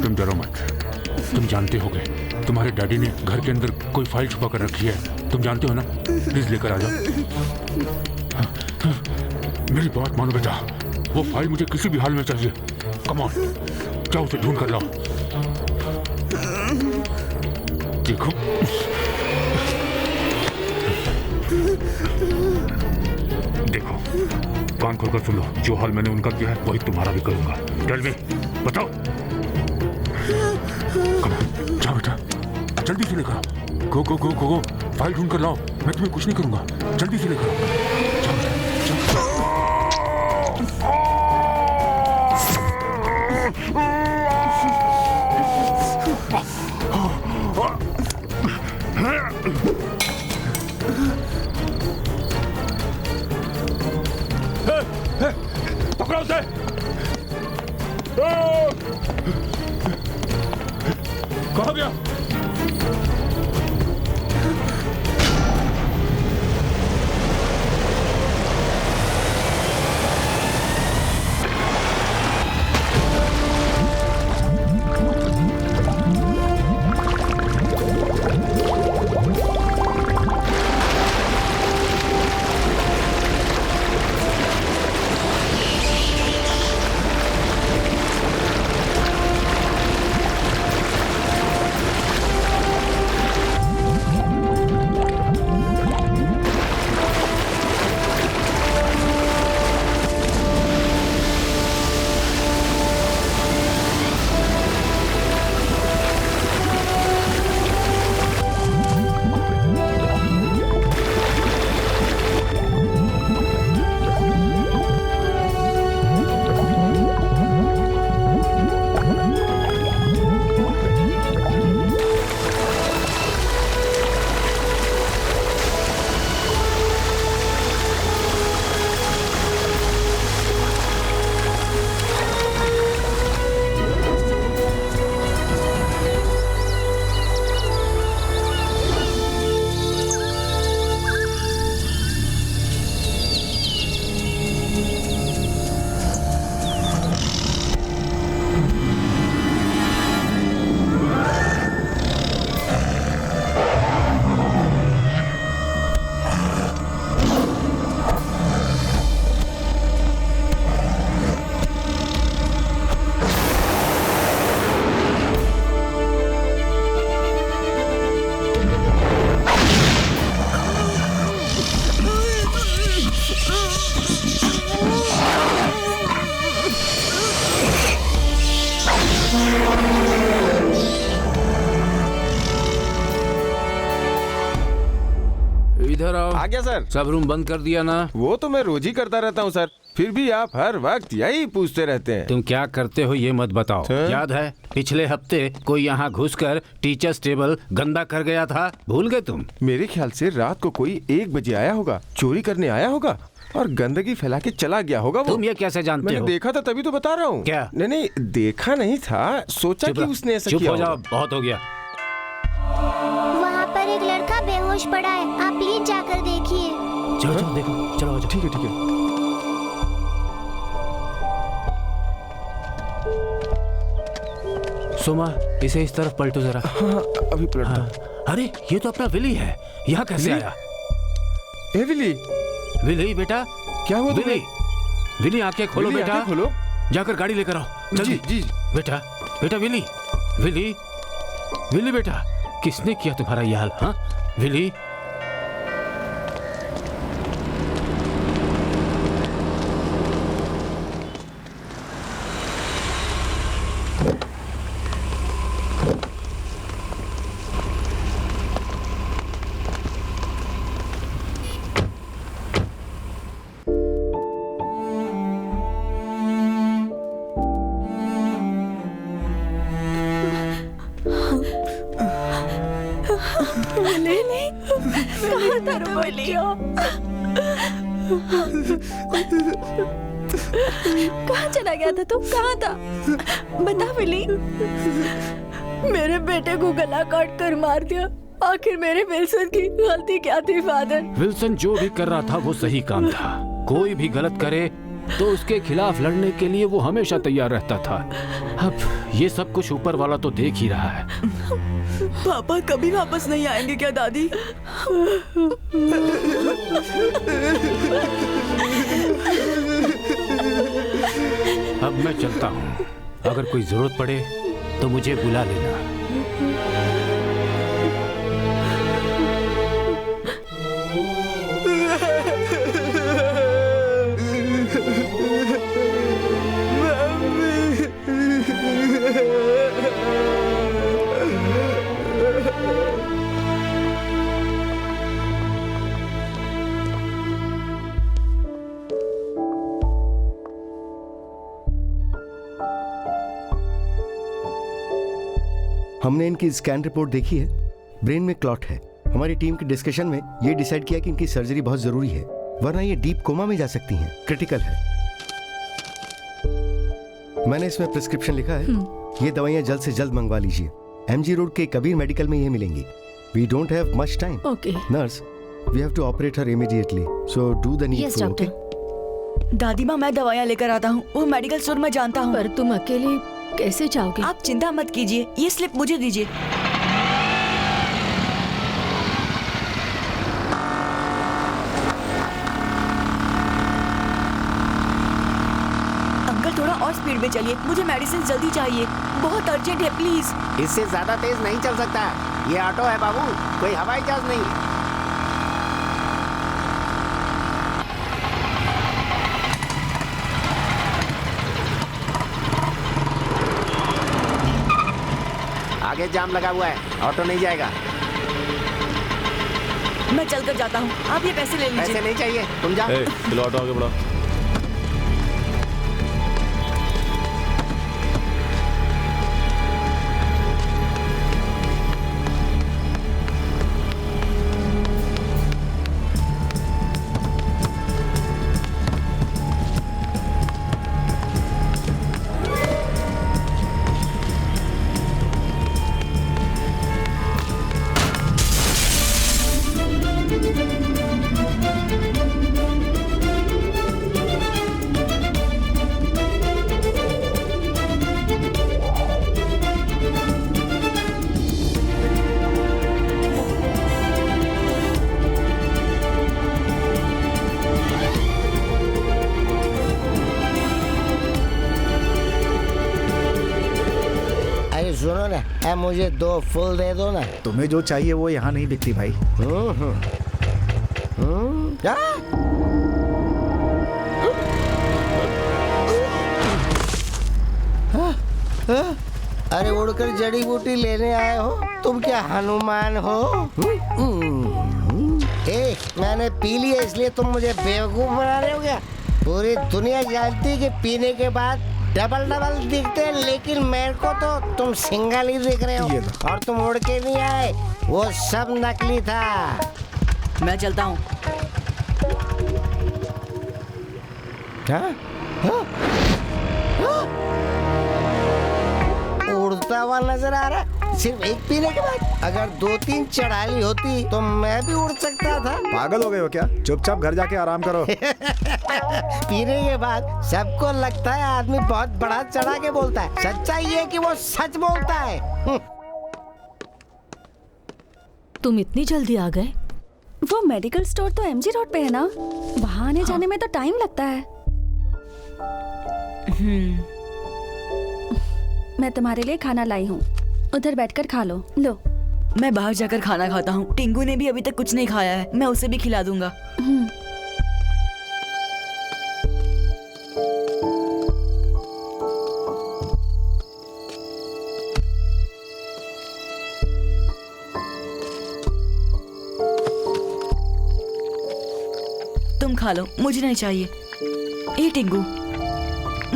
तुम डरो मत। तुम जानते होगे तुम्हारे डैडी ने घर के अंदर कोई फाइल छुपा कर रखी है। तुम जानते हो ना? प्लीज लेकर आ जाओ। मेरी बात मानो बेटा, वो फाइल मुझे किसी भी हाल में चाहिए। कम ऑन, जाओ उसे ढूंढ कर लाओ। देखो, देखो, कान खोलकर सुन लो। जो हाल मैंने उनका किया है वही तुम्हारा भी करूंगा। टेल मी, बताओ। कम ऑन, जाओ बेटा, जल्दी से लेकर आओ। गो गो गो गो गो, फाइल ढूंढ कर लाओ। मैं तुम्हें कुछ नहीं करूंगा। जल्दी से लेकर आओ। जाओ बेटा, जाओ। उसे। कहाँ गया? इधर आओ। आ गया सर। सब रूम बंद कर दिया ना? वो तो मैं रोज ही करता रहता हूँ सर, फिर भी आप हर वक्त यही पूछते रहते हैं। तुम क्या करते हो ये मत बताओ। याद है पिछले हफ्ते कोई यहाँ घुसकर टीचर्स टेबल गंदा कर गया था, भूल गए तुम? मेरे ख्याल से रात को कोई 1 बजे आया होगा, चोरी करने आया होगा और गंदगी फैला के चला गया होगा। वो तुम ये कैसे जानते मैंने हो? देखा था तभी तो बता रहा हूँ। क्या? नहीं देखा नहीं था, सोचा कि उसने ऐसा किया। चुप हो जाओ, बहुत हो गया। वहाँ पर एक लड़का बेहोश पड़ा है, आप प्लीज जाकर देखिए। चलो चलो देखो, चलो आओ। ठीक है। सोमा इसे इस तरफ पलटो जरा। हाँ, अभी पलटता। हाँ। अरे ये तो अपना विली है, यहाँ कैसे आया? ए विली, विली बेटा, क्या हुआ तुम्हें? विली आंखें खोलो विली, बेटा, आंखें खोलो। जाकर गाड़ी लेकर आओ जल्दी। जी बेटा बेटा विली विली विली बेटा, किसने किया तुम्हारा ये हाल? हाँ विली, कहाँ चला गया था तुम? कहाँ था? बता विली। मेरे बेटे को गला काट कर मार दिया। आखिर मेरे विल्सन की गलती क्या थी फादर? विल्सन जो भी कर रहा था वो सही काम था। कोई भी गलत करे तो उसके खिलाफ लड़ने के लिए वो हमेशा तैयार रहता था। अब ये सब कुछ ऊपर वाला तो देख ही रहा है। पापा कभी वापस नहीं आएंगे क्या दादी? अब मैं चलता हूँ, अगर कोई जरूरत पड़े तो मुझे बुला लेना। हमने इनकी स्कैन रिपोर्ट देखी है, ब्रेन में क्लॉट है। हमारी टीम की डिस्कशन में ये डिसाइड किया कि इनकी सर्जरी बहुत जरूरी है, वरना ये डीप कोमा में जा सकती हैं, क्रिटिकल है। मैंने इसमें प्रिस्क्रिप्शन लिखा है। ये दवाइयाँ जल्द से जल्द मंगवा लीजिए। MG रोड के कबीर मेडिकल में ये मिलेंगी। We don't have much time. Okay. Nurse, we have to operate her immediately. So do the needful. Yes, doctor. Okay? दादी माँ, मैं दवाइयाँ लेकर आता हूँ। वो मेडिकल स्टोर में जानता हूँ। पर तुम अकेले कैसे जाओगे? आप चिंता मत कीजिए, ये स्लिप मुझे दीजिए। अंकल थोड़ा और स्पीड में चलिए, मुझे मेडिसिन जल्दी चाहिए, बहुत अर्जेंट है, प्लीज। इससे ज्यादा तेज नहीं चल सकता। ये ऑटो है बाबू, कोई हवाई जहाज नहीं है। आगे जाम लगा हुआ है, ऑटो नहीं जाएगा। मैं चलकर जाता हूँ, आप ये पैसे ले लीजिए। पैसे नहीं चाहिए, तुम जाओ। चलो ऑटो आगे बढ़ाओ। सुनो ना, मुझे 2 फुल दे दो ना। तुम्हें जो चाहिए वो यहाँ नहीं बिकती भाई। क्या? अरे उड़कर जड़ी बूटी लेने आए हो? तुम क्या हनुमान हो? मैंने पी लिया इसलिए तुम मुझे बेवकूफ बना रहे हो क्या? पूरी दुनिया जानती है कि पीने के बाद डबल दिखते हैं, लेकिन मेरे को तो तुम सिंगल ही दिख रहे हो। और तुम उड़ के नहीं आए, वो सब नकली था। मैं चलता हूँ। क्या? उड़ता हुआ नजर आ रहा, सिर्फ एक पीने के बाद। अगर 2-3 चढ़ाई होती तो मैं भी उड़ सकता था। पागल हो गए हो क्या? चुपचाप घर जाके आराम करो। पीने के बाद सबको लगता है आदमी बहुत बड़ा चढ़ा के बोलता है। सच्चाई ये कि वो सच बोलता है। तुम इतनी जल्दी आ गए? वो मेडिकल स्टोर तो MG रोड पे है ना, वहाँ आने जाने में तो टाइम लगता है। मैं तुम्हारे लिए खाना लाई हूँ, उधर बैठकर खा लो। लो। मैं बाहर जाकर खाना खाता हूँ। टिंगू ने भी अभी तक कुछ नहीं खाया है, मैं उसे भी खिला दूंगा। तुम खा लो, मुझे नहीं चाहिए। ए टिंगू,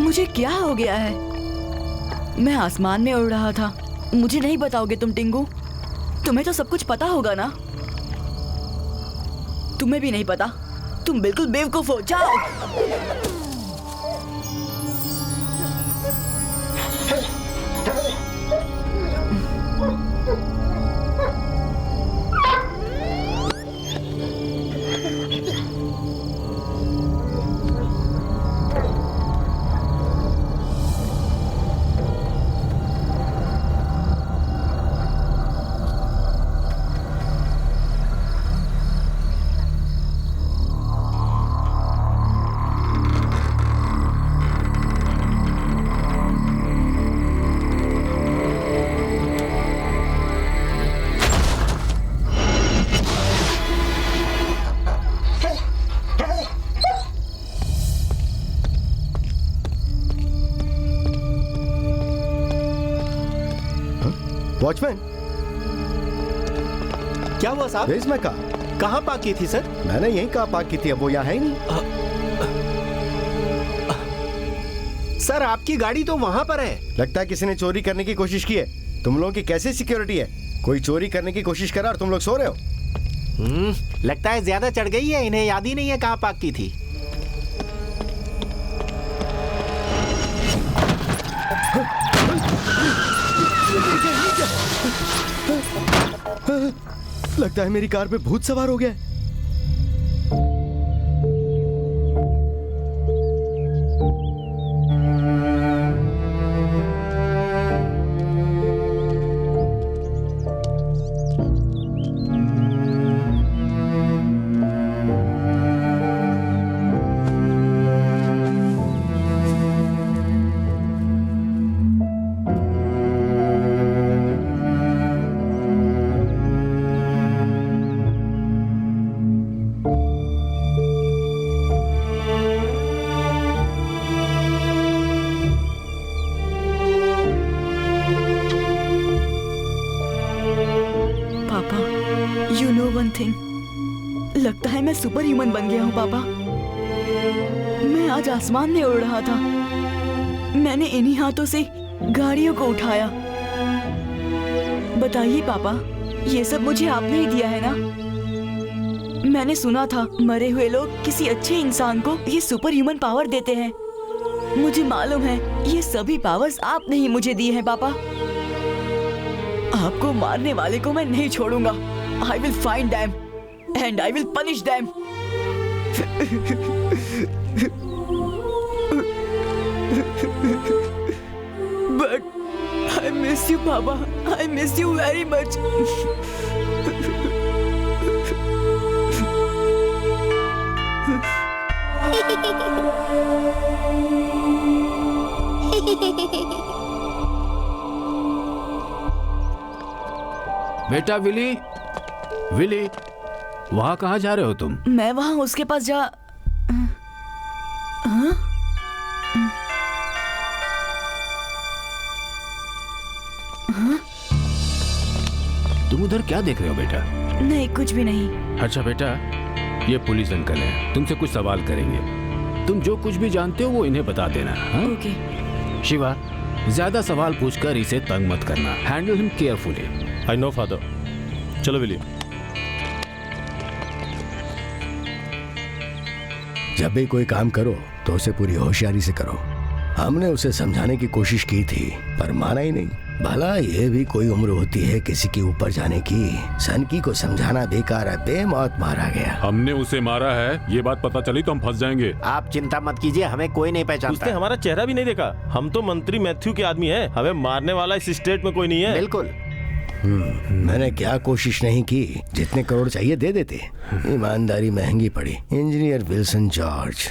मुझे क्या हो गया है? मैं आसमान में उड़ रहा था। मुझे नहीं बताओगे तुम टिंगू? तुम्हें तो सब कुछ पता होगा ना? तुम्हें भी नहीं पता? तुम बिल्कुल बेवकूफ हो। जाओ। वॉचमैन, क्या हुआ साहब? Where is my car? कहाँ पार्क की थी सर? मैंने यहीं कहाँ पार्क की थी, अब वो यहाँ है ही नहीं। सर आपकी गाड़ी तो वहाँ पर है। लगता है किसी ने चोरी करने की कोशिश की है। तुम लोगों की कैसे सिक्योरिटी है? कोई चोरी करने की कोशिश करा और तुम लोग सो रहे हो। लगता है ज्यादा चढ़ गई है, इन्हें याद ही नहीं है कहाँ पार्क की थी। लगता है मेरी कार पे भूत सवार हो गया है। लगता है मैं सुपर ह्यूमन बन गया हूँ पापा। मैं आज आसमान में उड़ रहा था। मैंने इन्हीं हाथों से गाड़ियों को उठाया। बताइए पापा, ये सब मुझे आपने ही दिया है ना? मैंने सुना था मरे हुए लोग किसी अच्छे इंसान को ये सुपर ह्यूमन पावर देते हैं। मुझे मालूम है ये सभी पावर्स आपने ही मुझे दिए हैं पापा। आपको मारने वाले को मैं नहीं छोड़ूंगा। I will find them and I will punish them. But I miss you, Papa. I miss you very much. बेटा विली, विली, वहाँ कहाँ जा रहे हो तुम? मैं वहाँ उसके पास जा। हाँ? हाँ? तुम उधर क्या देख रहे हो बेटा? नहीं, कुछ भी नहीं। अच्छा बेटा, ये पुलिस अंकल है, तुमसे कुछ सवाल करेंगे। तुम जो कुछ भी जानते हो वो इन्हें बता देना। हाँ? ओके। शिवा, ज्यादा सवाल पूछकर इसे तंग मत करना। Handle him carefully. I know father. चलो विली। जब भी कोई काम करो तो उसे पूरी होशियारी से करो। हमने उसे समझाने की कोशिश की थी पर माना ही नहीं। भला ये भी कोई उम्र होती है किसी के ऊपर जाने की। सनकी को समझाना बेकार है, बेमौत मारा गया। हमने उसे मारा है, ये बात पता चली तो हम फंस जाएंगे। आप चिंता मत कीजिए, हमें कोई नहीं पहचानता। उसने हमारा चेहरा भी नहीं देखा। हम तो मंत्री मैथ्यू के आदमी हैं। हमें मारने वाला इस स्टेट में कोई नहीं है। बिल्कुल। मैंने क्या कोशिश नहीं की, जितने करोड़ चाहिए दे देते। ईमानदारी महंगी पड़ी। Engineer Wilson George.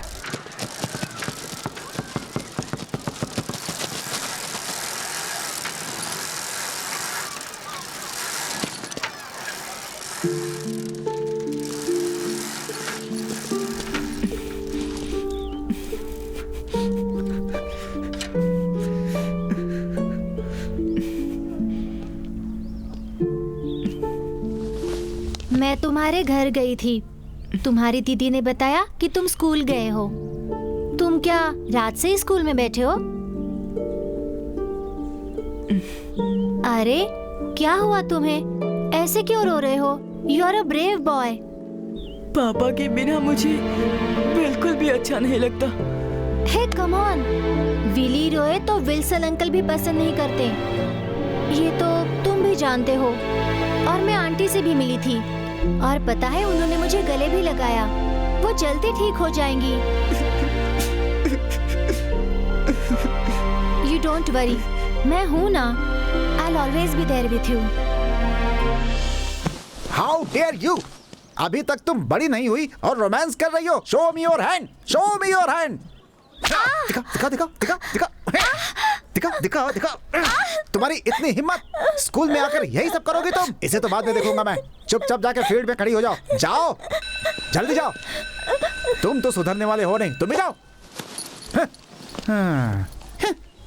मैं तुम्हारे घर गई थी। तुम्हारी दीदी ने बताया कि तुम स्कूल गए हो। तुम क्या रात से ही स्कूल में बैठे हो? अरे क्या हुआ तुम्हें? ऐसे क्यों रो रहे हो? You are a brave boy. पापा के बिना मुझे बिल्कुल भी अच्छा नहीं लगता। हे कम ऑन, विली रोए तो विल्सन अंकल भी पसंद नहीं करते। ये तो तुम भी जानते हो। और मैं आंटी से भी मिली थी और पता है उन्होंने मुझे गले भी लगाया। वो जल्दी ठीक हो जाएंगी। यू डोंट वरी, मैं हूँ ना। I'll always be there with you. How dare you? अभी तक तुम बड़ी नहीं हुई और रोमांस कर रही हो। Show me your hand. Show me your hand. दिखा दिखा दिखा दिखा दिखा दिखा दिखा दिखा। तुम्हारी इतनी हिम्मत, स्कूल में आकर यही सब करोगी तुम? इसे तो बाद में देखूंगा मैं। चुपचाप जाके फील्ड में खड़ी हो जाओ। जाओ, जल्दी जाओ। तुम तो सुधरने वाले हो नहीं, तुम भी जाओ।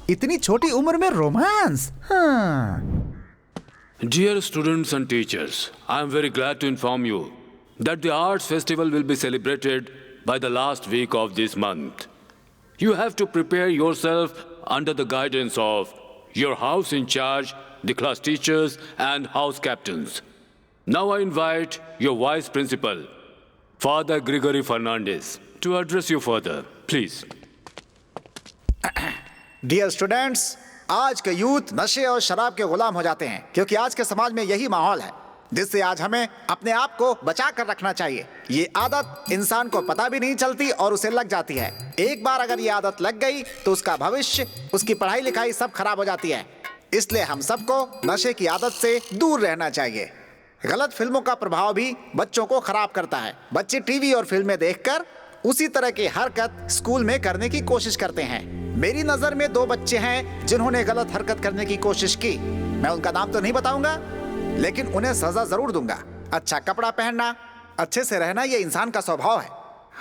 इतनी छोटी उम्र में romance. Dear students and teachers, I am very glad to inform you that the Arts Festival will be celebrated by the last week of this month. You have to prepare yourself under the guidance of your house in charge, the class teachers, and house captains. Now I invite your Vice Principal, Father Gregory Fernandez, to address you further. Please. Dear students, आज के यूथ नशे और शराब के गुलाम हो जाते हैं, क्योंकि आज के समाज में यही माहौल है, जिससे आज हमें अपने आप को बचा कर रखना चाहिए। ये आदत इंसान को पता भी नहीं चलती और उसे लग जाती है। एक बार अगर ये आदत लग गई तो उसका भविष्य, उसकी पढ़ाई लिखाई सब खराब हो जाती है। इसलिए हम सबको नशे की आदत से दूर रहना चाहिए। गलत फिल्मों का प्रभाव भी बच्चों को खराब करता है। बच्चे टीवी और फिल्में देखकर उसी तरह की हरकत स्कूल में करने की कोशिश करते हैं। मेरी नजर में 2 बच्चे हैं जिन्होंने गलत हरकत करने की कोशिश की। मैं उनका नाम तो नहीं बताऊंगा, लेकिन उन्हें सजा जरूर दूंगा। अच्छा कपड़ा पहनना, अच्छे से रहना, ये इंसान का स्वभाव है।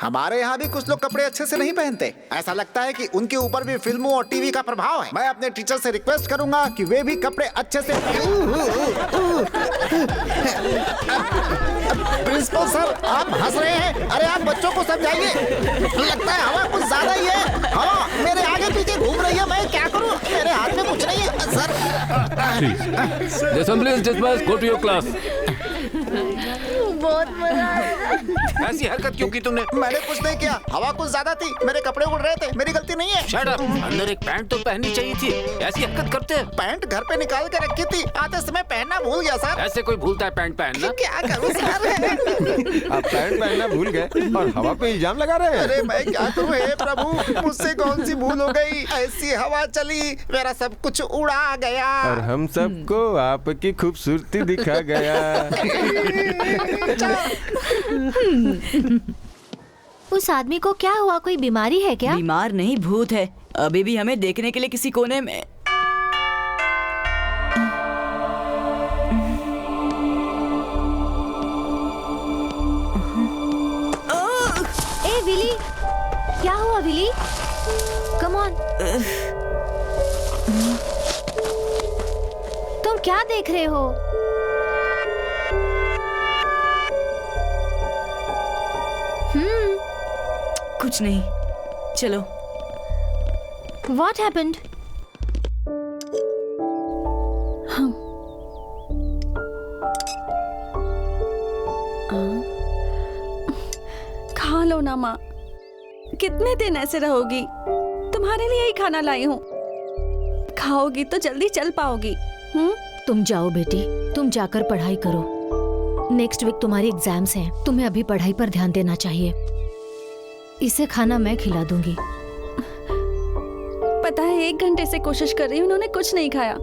हमारे यहाँ भी कुछ लोग कपड़े अच्छे से नहीं पहनते। ऐसा लगता है कि उनके ऊपर भी फिल्मों और टीवी का प्रभाव है। मैं अपने टीचर से रिक्वेस्ट करूंगा कि वे भी कपड़े अच्छे से प्रिंसिपल सर, आप हंस रहे हैं। अरे आप बच्चों को समझाइए। लगता है हवा कुछ ज्यादा ही है। हवा मेरे आगे पीछे घूम रही है, मैं क्या करूं? मेरे हाथ में कुछ नहीं है sir. The assembly is dismissed. Go to your class. बहुत मजा आया। ऐसी हरकत क्यों की तुमने? मैंने कुछ नहीं किया, हवा कुछ ज्यादा थी, मेरे कपड़े उड़ रहे थे, मेरी गलती नहीं है। शट अप, अंदर एक पैंट तो पहननी चाहिए थी। ऐसी हरकत करते हैं। पैंट घर पे निकाल के रखी थी, आते समय पहनना भूल गया सर। ऐसे कोई भूलता है पैंट पहनना? क्या करूं सर? आप पैंट पहनना भूल गए और हवा पे इल्जाम लगा रहे हैं। अरे मैं क्या करूं हे प्रभु, मुझसे कौन सी भूल हो गई? ऐसी हवा चली, मेरा सब कुछ उड़ा गया। और हम सबको आपकी खूबसूरती दिखा गया। उस आदमी को क्या हुआ? कोई बीमारी है क्या? बीमार नहीं, भूत है। अभी भी हमें देखने के लिए किसी कोने में। ए विली, क्या हुआ विली? Come on. तुम क्या देख रहे हो? कुछ नहीं, चलो। What happened? खा लो ना माँ, कितने दिन ऐसे रहोगी? तुम्हारे लिए ही खाना लाई हूँ, खाओगी तो जल्दी चल पाओगी। तुम जाओ बेटी, तुम जाकर पढ़ाई करो। नेक्स्ट वीक तुम्हारी एग्जाम्स हैं, तुम्हें अभी पढ़ाई पर ध्यान देना चाहिए। इसे खाना मैं खिला दूंगी। पता है 1 घंटे से कोशिश कर रही हूँ, उन्होंने कुछ नहीं खाया।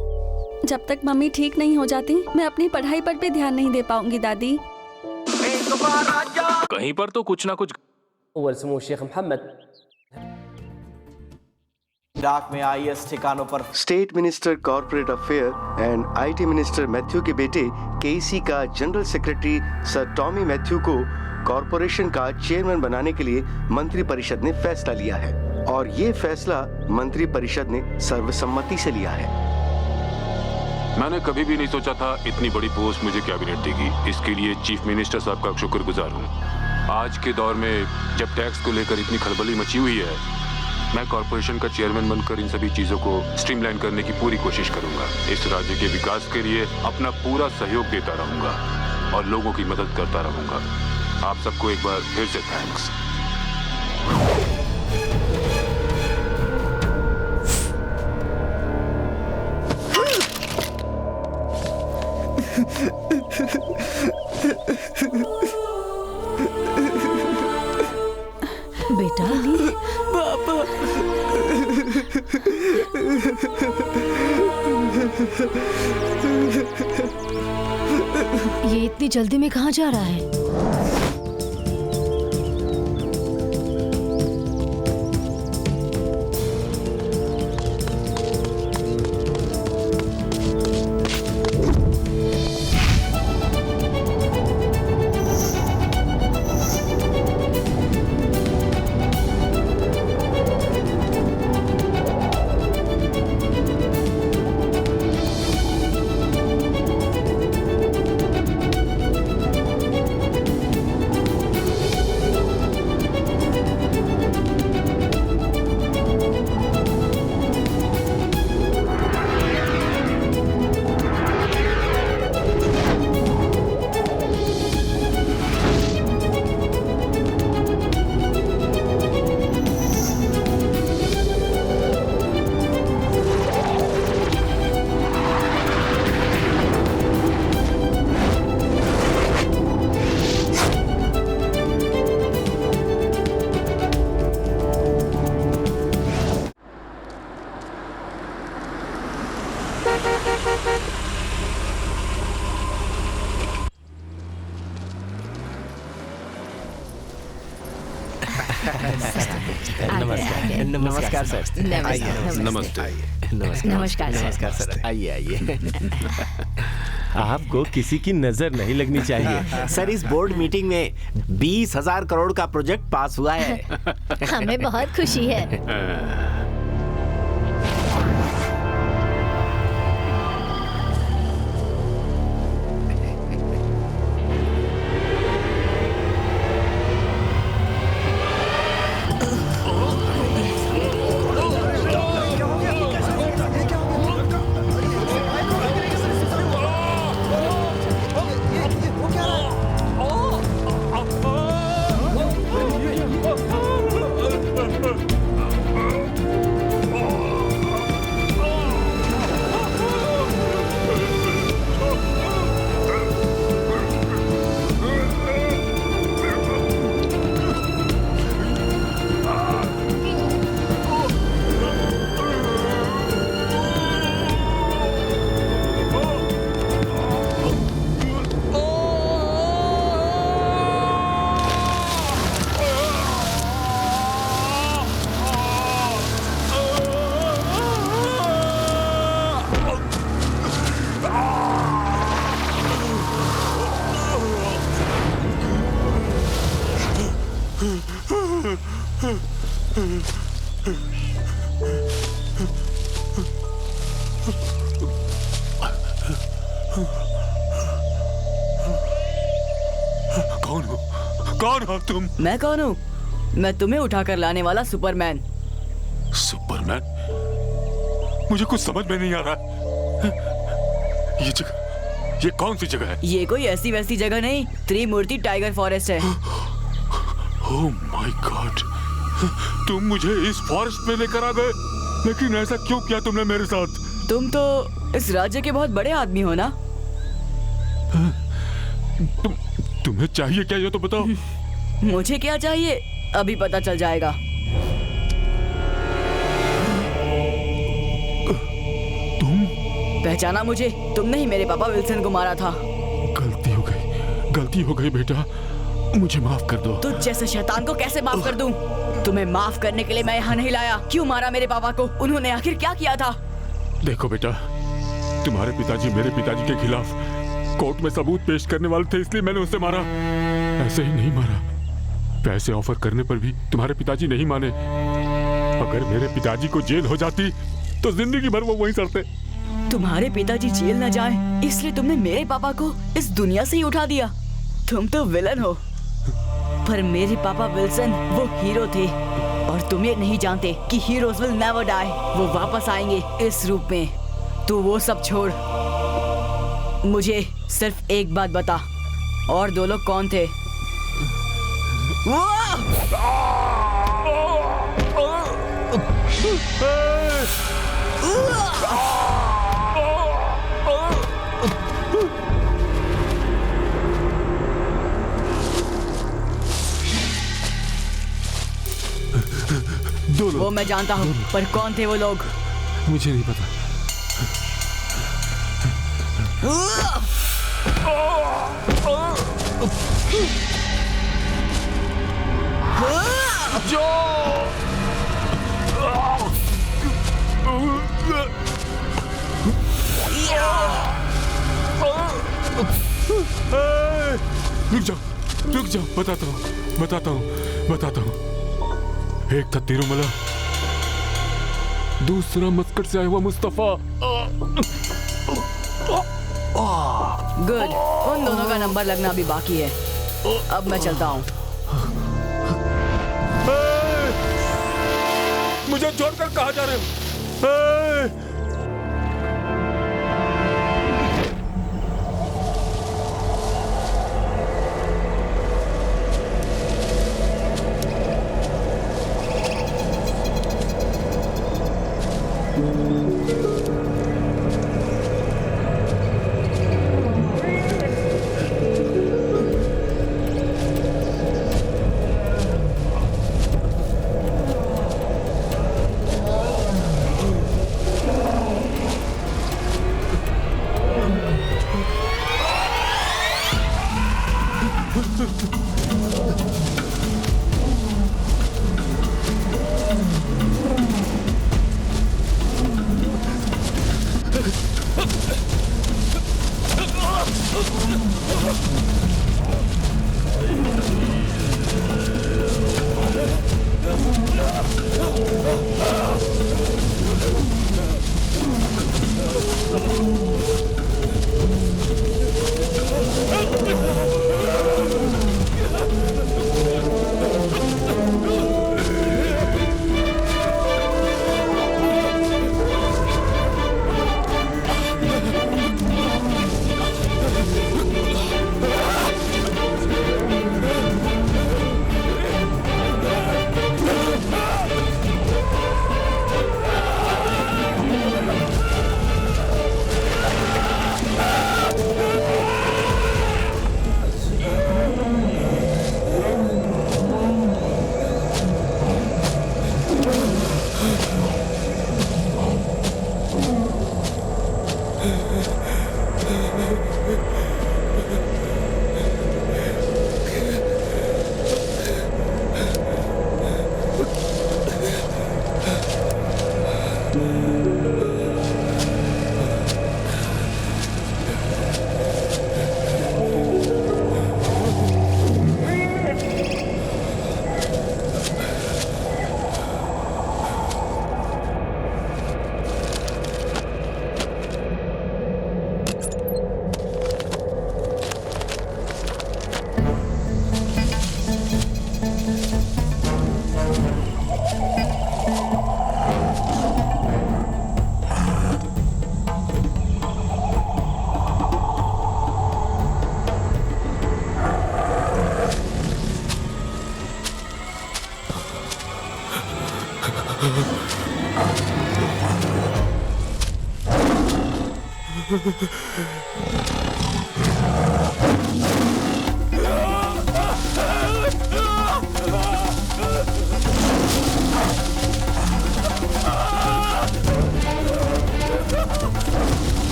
जब तक मम्मी ठीक नहीं हो जाती, मैं अपनी पढ़ाई पर भी ध्यान नहीं दे पाऊंगी दादी। कहीं पर तो कुछ ना कुछ। शेख मोहम्मद इराक में IS ठिकानों पर। State minister corporate affair and IT minister Matthew के बेटे KC का general secretary sir Tommy Matthew को कॉरपोरेशन का चेयरमैन बनाने के लिए मंत्री परिषद ने फैसला लिया है, और ये फैसला मंत्री परिषद ने सर्वसम्मति से लिया है। मैंने कभी भी नहीं सोचा था इतनी बड़ी पोस्ट मुझे कैबिनेट देगी। इसके लिए चीफ मिनिस्टर साहब का शुक्रगुजार हूँ। आज के दौर में जब टैक्स को लेकर इतनी खलबली मची हुई है, मैं कॉरपोरेशन का चेयरमैन बनकर इन सभी चीजों को स्ट्रीमलाइन करने की पूरी कोशिश करूंगा। इस राज्य के विकास के लिए अपना पूरा सहयोग देता रहूंगा और लोगों की मदद करता रहूंगा। आप सबको एक बार फिर से थैंक्स। बेटा, पापा। ये इतनी जल्दी में कहाँ जा रहा है? नमस्कार नमस्कार सर। नमस्ते। नमस्कार सर। आइए आइए। आपको किसी की नजर नहीं लगनी चाहिए। सर इस बोर्ड मीटिंग में 20,000 करोड़ का प्रोजेक्ट पास हुआ है। हमें बहुत खुशी है। कौन हो तुम? मैं कौन हूँ? मैं तुम्हें उठाकर लाने वाला सुपरमैन। सुपरमैन? मुझे कुछ समझ में नहीं आ रहा। ये जगह, ये कौन सी जगह है? ये कोई ऐसी वैसी जगह नहीं, त्रिमूर्ति टाइगर फॉरेस्ट है। ओह माय गॉड, तुम मुझे इस फॉरेस्ट में लेकर आ गए, लेकिन ऐसा क्यों किया तुमने मेरे साथ? तुम तो इस राज्य के बहुत बड़े आदमी हो ना? तुम्हें चाहिए क्या, ये तो बताओ। मुझे क्या चाहिए अभी पता चल जाएगा। तुम पहचाना मुझे? तुमने ही मेरे पापा विल्सन को मारा था। गलती हो गई बेटा, मुझे माफ कर दो। तुझ जैसे शैतान को कैसे माफ कर दूं? तुम्हें माफ करने के लिए मैं यहाँ नहीं लाया। क्यों मारा मेरे पापा को? उन्होंने आखिर क्या किया था? देखो बेटा, तुम्हारे पिताजी मेरे पिताजी के खिलाफ कोर्ट में सबूत पेश करने वाले थे, इसलिए मैंने उसे मारा। ऐसे ही नहीं मारा, पैसे ऑफर करने पर भी तुम्हारे पिताजी नहीं माने। अगर मेरे पिताजी को जेल हो जाती तो जिंदगी भर वो वहीं सड़ते। तुम्हारे पिताजी जेल न जाए इसलिए तुमने मेरे पापा को इस दुनिया से ही उठा दिया। तुम तो विलन हो, पर मेरे पापा विल्सन वो हीरो थे, और तुम ये नहीं जानते कि हीरोज विल नेवर डाई। वो वापस आएंगे इस रूप में। तू वो सब छोड़, मुझे सिर्फ एक बात बता, और दो लोग कौन थे? वो मैं जानता हूँ, पर कौन थे वो लोग? मुझे नहीं पता। रुक जाओ, बताता हूँ। एक था तिरुमला, दूसरा मस्कट से आया हुआ मुस्तफा। गुड, उन दोनों का नंबर लगना अभी बाकी है। अब मैं चलता हूँ। मुझे छोड़कर कहाँ जा रहे हो?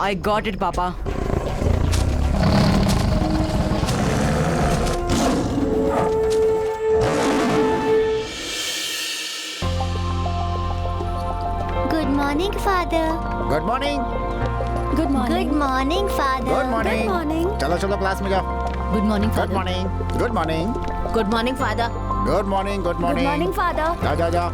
I got it, Papa. Good morning, Father. Good morning. Good morning. Good morning, Father. Good morning. Good morning. चलो चलो क्लास में जाओ। Good morning, good morning. Good morning. Good morning, Father. Good morning. Good good morning. Morning father. जाओ जाओ जाओ।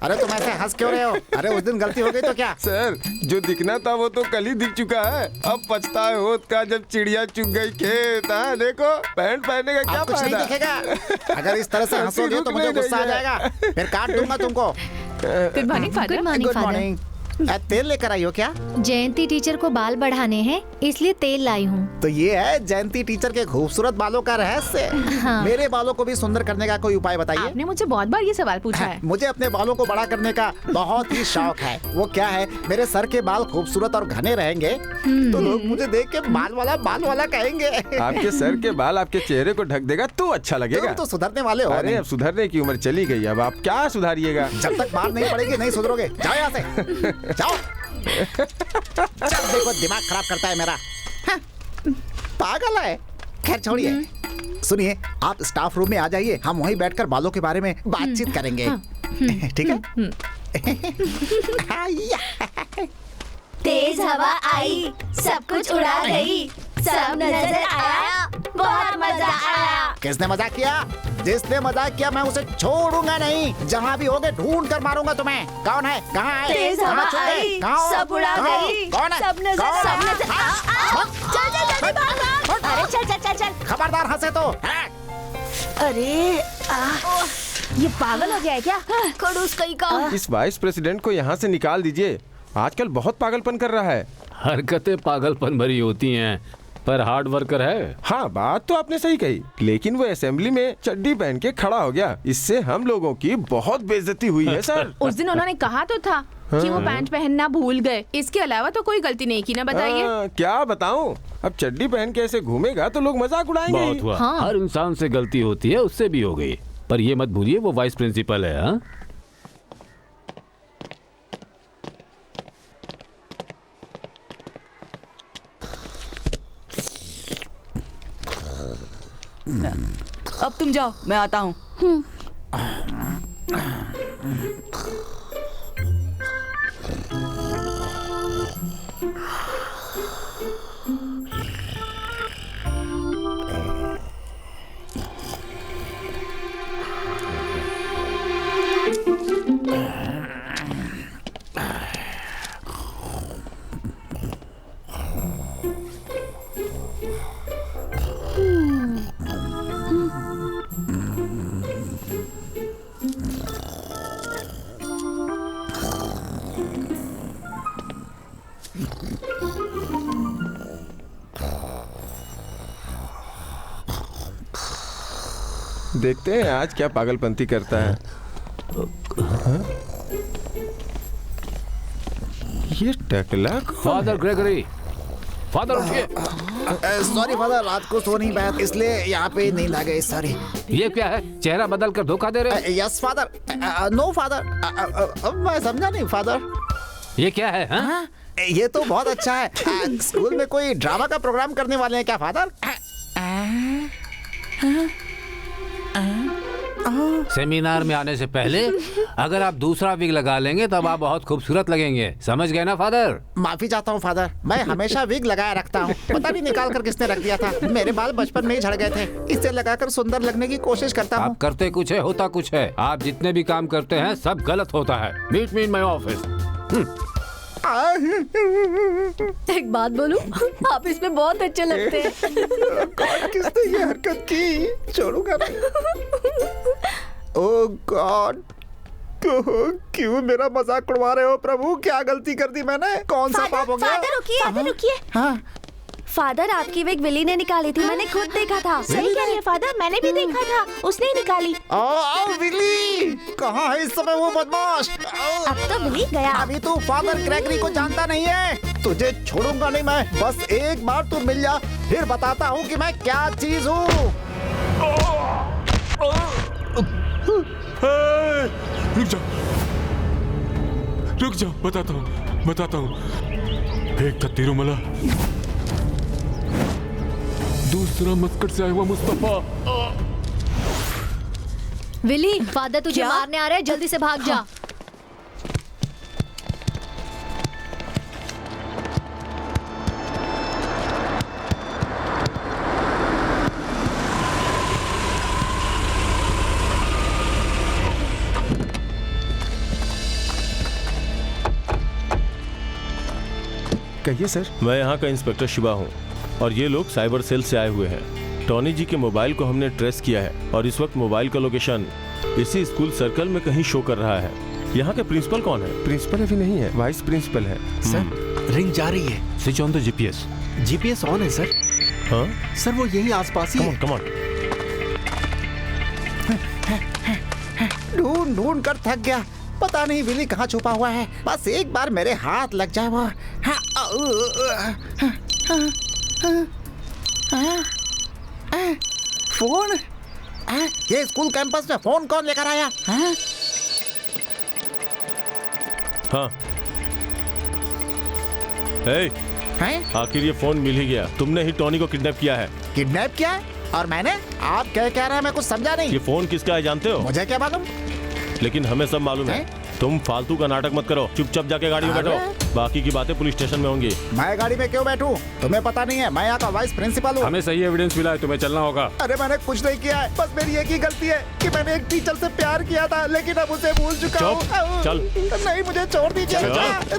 अरे तुम ऐसे हंस क्यों रहे हो? अरे उस दिन गलती हो गई तो क्या? सर, जो दिखना था वो तो कल ही दिख चुका है। अब पछताए होत का जब चिड़िया चुग गई खेत। हाँ देखो, पैंट पहनने का क्या अब कुछ नहीं फायदा? दिखेगा। अगर इस तरह से हंसोगे तो मुझे गुस्सा आ जाएगा, फिर काट दूंगा तुमको। Good morning father. Good morning, good Father. Morning. तेल लेकर आई हो क्या? जयंती टीचर को बाल बढ़ाने हैं, इसलिए तेल लाई हूँ। तो ये है जयंती टीचर के खूबसूरत बालों का रहस्य। हाँ। मेरे बालों को भी सुंदर करने का कोई उपाय बताइए। आपने मुझसे बहुत बार ये सवाल पूछा है। मुझे अपने बालों को बड़ा करने का बहुत ही शौक है। वो क्या है, मेरे सर के बाल खूबसूरत और घने रहेंगे तो लोग मुझे देख के बाल वाला कहेंगे। आपके सर के बाल आपके चेहरे को ढक देगा तो अच्छा लगेगा। तुम तो सुधरने वाले हो। अरे अब सुधरने की उम्र चली गई, अब आप क्या सुधारिएगा? जब तक बाल नहीं पड़ेगी नहीं सुधरोगे। जाओ यहाँ से, जाओ। जब देखो दिमाग खराब करता है मेरा। हाँ, पागल है। खैर छोड़िए। सुनिए, आप स्टाफ रूम में आ जाइए, हम वहीं बैठकर बालों के बारे में बातचीत करेंगे। ठीक है? तेज हवा आई, सब कुछ उड़ा गई, सब नजर आया, बहुत मजा आया। किसने मजाक किया? जिसने मजाक किया मैं उसे छोड़ूंगा नहीं। जहाँ भी होगे ढूंढ कर मारूंगा तुम्हें। कौन है? कहाँ है? तेज हवा आई, सब उड़ा गई, कौन है? सब नजर चल चल जल्दी भाग। अरे चल चल चल चल। खबरदार हंसे तो। अरे ये पागल हो गया है क्या? खड़ूस कहीं का। इस वाइस प्रेसिडेंट को यहाँ से निकाल दीजिए। आजकल बहुत पागलपन कर रहा है। हरकतें पागलपन भरी होती हैं, पर हार्ड वर्कर है। हाँ, बात तो आपने सही कही, लेकिन वो असेंबली में चड्डी पहन के खड़ा हो गया। इससे हम लोगों की बहुत बेइज्जती हुई है सर। उस दिन उन्होंने कहा तो था कि वो पैंट पहनना भूल गए। इसके अलावा तो कोई गलती नहीं की ना, बताइए। क्या बताऊं? अब चड्डी पहन के ऐसे घूमेगा तो लोग मजाक उड़ाएंगे। बहुत हुआ। हर इंसान से गलती होती है, उससे भी हो गई। पर ये मत भूलिए वो वाइस प्रिंसिपल है। हाँ, अब तुम जाओ, मैं आता हूँ। देखते हैं आज क्या पागलपंती करता है। हाँ? ये टकला फादर ग्रेगरी, फादर उठिए। सॉरी फादर, रात को सो नहीं पाया इसलिए यहाँ पे नींद आ गई। सॉरी। ये क्या है, चेहरा बदल कर धोखा दे रहे? Yes father. नो फादर, मैं समझा नहीं फादर। ये क्या है? हाँ? ये तो बहुत अच्छा है। स्कूल में कोई ड्रामा का प्रोग्राम करने वाले हैं क्या फादर? सेमिनार में आने से पहले अगर आप दूसरा विग लगा लेंगे तब आप बहुत खूबसूरत लगेंगे, समझ गए ना फादर? माफी चाहता हूँ फादर, मैं हमेशा विग लगाए रखता हूँ। पता नहीं निकाल कर किसने रख दिया था। मेरे बाल बचपन में ही झड़ गए थे, इससे लगाकर सुंदर लगने की कोशिश करता हूँ। आप करते कुछ है, होता कुछ है। आप जितने भी काम करते हैं सब गलत होता है। Meet me in my office. एक बात बोलूं, आप इसमें बहुत अच्छे लगते हैं। किसने ये हरकत की? छोड़ूंगा नहीं। ओह गॉड, क्यों मेरा मजाक उड़वा रहे हो प्रभु? क्या गलती कर दी मैंने? कौन सा पाप हो गया? फादर रुकिए, रुकिए। हाँ फादर, आपकी विग विली ने निकाली थी, मैंने खुद देखा था। सही कह रही है फादर, मैंने भी देखा था, उसने ही निकाली। विली कहाँ है इस समय वो बदमाश? अब तो विली गया। अभी तू फादर ग्रेगरी को जानता नहीं है। तुझे छोड़ूंगा नहीं मैं, बस एक बार तू मिल जा, फिर बताता हूँ कि मैं क्या चीज हूँ। रुक जाओ, बताता हूँ। एक था तिरुमला, दूसरा मस्कट से आया हुआ मुस्तफा। विली, फादर तुझे मारने आ रहे हैं, जल्दी से भाग जा। कहिए सर। मैं यहाँ का इंस्पेक्टर शिवा हूँ और ये लोग साइबर सेल से आए हुए हैं। टॉनी जी के मोबाइल को हमने ट्रेस किया है और इस वक्त मोबाइल का लोकेशन इसी स्कूल सर्कल में कहीं शो कर रहा है। यहाँ के प्रिंसिपल कौन है? प्रिंसिपल अभी नहीं है, वाइस प्रिंसिपल है। सर रिंग जा रही है। Switch on the GPS. GPS on है सर। हाँ सर, वो यही आसपास ही है। Come on. ढूंढ कर थक गया, पता नहीं विली कहाँ छुपा हुआ है। बस एक बार मेरे हाथ लग जाए वो। फोन? ये स्कूल कैंपस में फोन कौन लेकर आया? हाँ, आखिर ये फोन मिल ही गया। तुमने ही टॉनी को किडनैप किया है। किडनैप किया है? और मैंने? आप क्या कह रहे हैं? मैं कुछ समझा नहीं। ये फोन किसका है जानते हो? मुझे क्या मालूम, लेकिन हमें सब मालूम है। तुम फालतू का नाटक मत करो, चुपचाप जाके गाड़ी में बैठो। बाकी की बातें पुलिस स्टेशन में होंगी। मैं गाड़ी में क्यों बैठूं? तुम्हें पता नहीं है, मैं यहाँ का वाइस प्रिंसिपल हूँ। हमें सही एविडेंस मिला है, तुम्हें चलना होगा। अरे मैंने कुछ नहीं किया है, बस मेरी एक ही गलती है कि मैंने एक टीचर से प्यार किया था, लेकिन अब उसे भूल चुका हूँ। चल। नहीं, मुझे छोड़ दीजिए।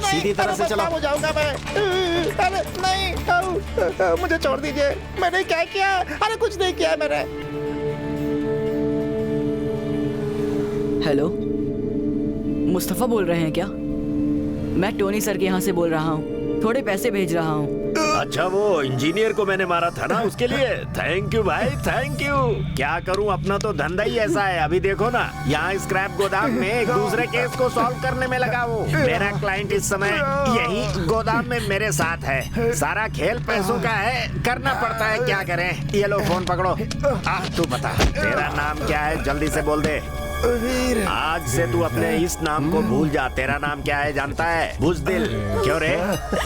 सीधी तरह से चलो। हो जाऊंगा मैं। अरे नहीं, मुझे छोड़ दीजिए। मैंने क्या किया? अरे कुछ नहीं किया मैंने। हेलो, मुस्तफा बोल रहे हैं क्या? मैं टोनी सर के यहाँ से बोल रहा हूँ, थोड़े पैसे भेज रहा हूँ। अच्छा, वो इंजीनियर को मैंने मारा था ना, उसके लिए थैंक यू भाई, थैंक यू। क्या करूँ, अपना तो धंधा ही ऐसा है। अभी देखो ना, यहाँ स्क्रैप गोदाम में एक दूसरे केस को सॉल्व करने में लगा हूँ। मेरा क्लाइंट इस समय यही गोदाम में मेरे साथ है। सारा खेल पैसों का है, करना पड़ता है, क्या करें। ये लो फोन पकड़ो। तू बता, तेरा नाम क्या है? जल्दी से बोल दे। आज से तू अपने इस नाम को भूल जा। तेरा नाम क्या है जानता है? बुज़दिल। क्यों रे?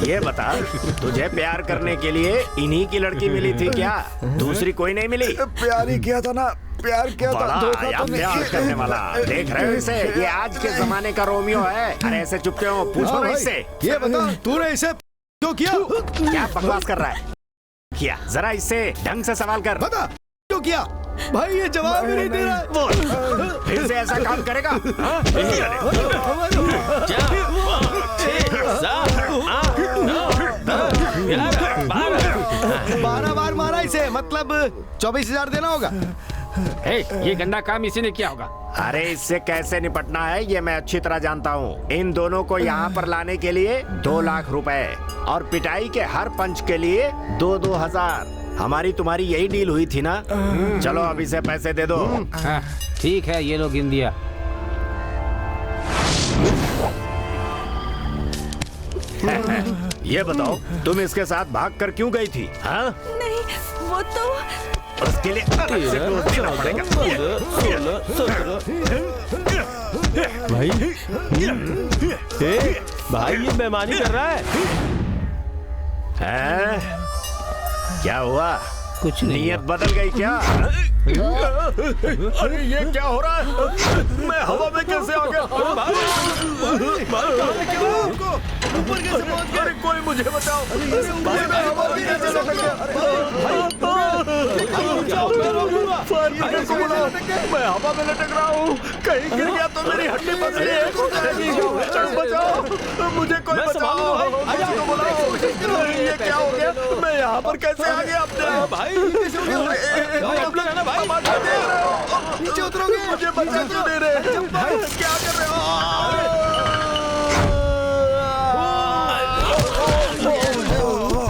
ये बता, तुझे प्यार करने के लिए इन्हीं की लड़की मिली थी क्या? दूसरी कोई नहीं मिली? प्यार ही किया था ना, प्यार किया था, धोखा तो नहीं। प्यार करने वाला देख रहे हो इसे? ये आज के जमाने का रोमियो है। अरे ऐसे चुप क्यों हो? पूछो ना इससे। ये बता, तूने इसे क्यों किया? क्या बकवास कर रहा है? किया, जरा इससे ढंग से सवाल कर। बता क्यों किया? भाई ये जवाब ही नहीं दे रहा। बोल, फिर से ऐसा काम करेगा? बारह बार मारा इसे, मतलब 24,000 देना होगा। ये गंदा काम इसी ने किया होगा। अरे इससे कैसे निपटना है ये मैं अच्छी तरह जानता हूँ। इन दोनों को यहाँ पर लाने के लिए 2 लाख रुपए और पिटाई के हर पंच के लिए 2-2 हजार। हमारी तुम्हारी यही डील हुई थी ना? चलो अब इसे पैसे दे दो। ठीक है, ये लो गिन दिया। ये बताओ, तुम इसके साथ भाग कर क्यों गई थी? हाँ? नहीं, वो तो उसके लिए अलग से क्लोज देना पड़ेगा। भाई भाई ये बेईमानी कर रहा है। हैं? क्या हुआ? कुछ नहीं। नियत बदल गई क्या? अरे ये क्या हो रहा है? मैं हवा में कैसे आ गया? ऊपर कैसे पहुंच गया? अरे कोई मुझे बताओ। भाई मैं हवा में कैसे लटक गया? मैं हवा में लटक रहा हूँ। कहीं गिर गया तो मेरी हड्डी पसली है। बचाओ मुझे, कोई बचाओ। ये क्या हो गया? मैं यहाँ पर कैसे आ गया? अपने भाई नीचे उतरोगे? मुझे बचा क्यों दे रहे? क्या कर रहे हो?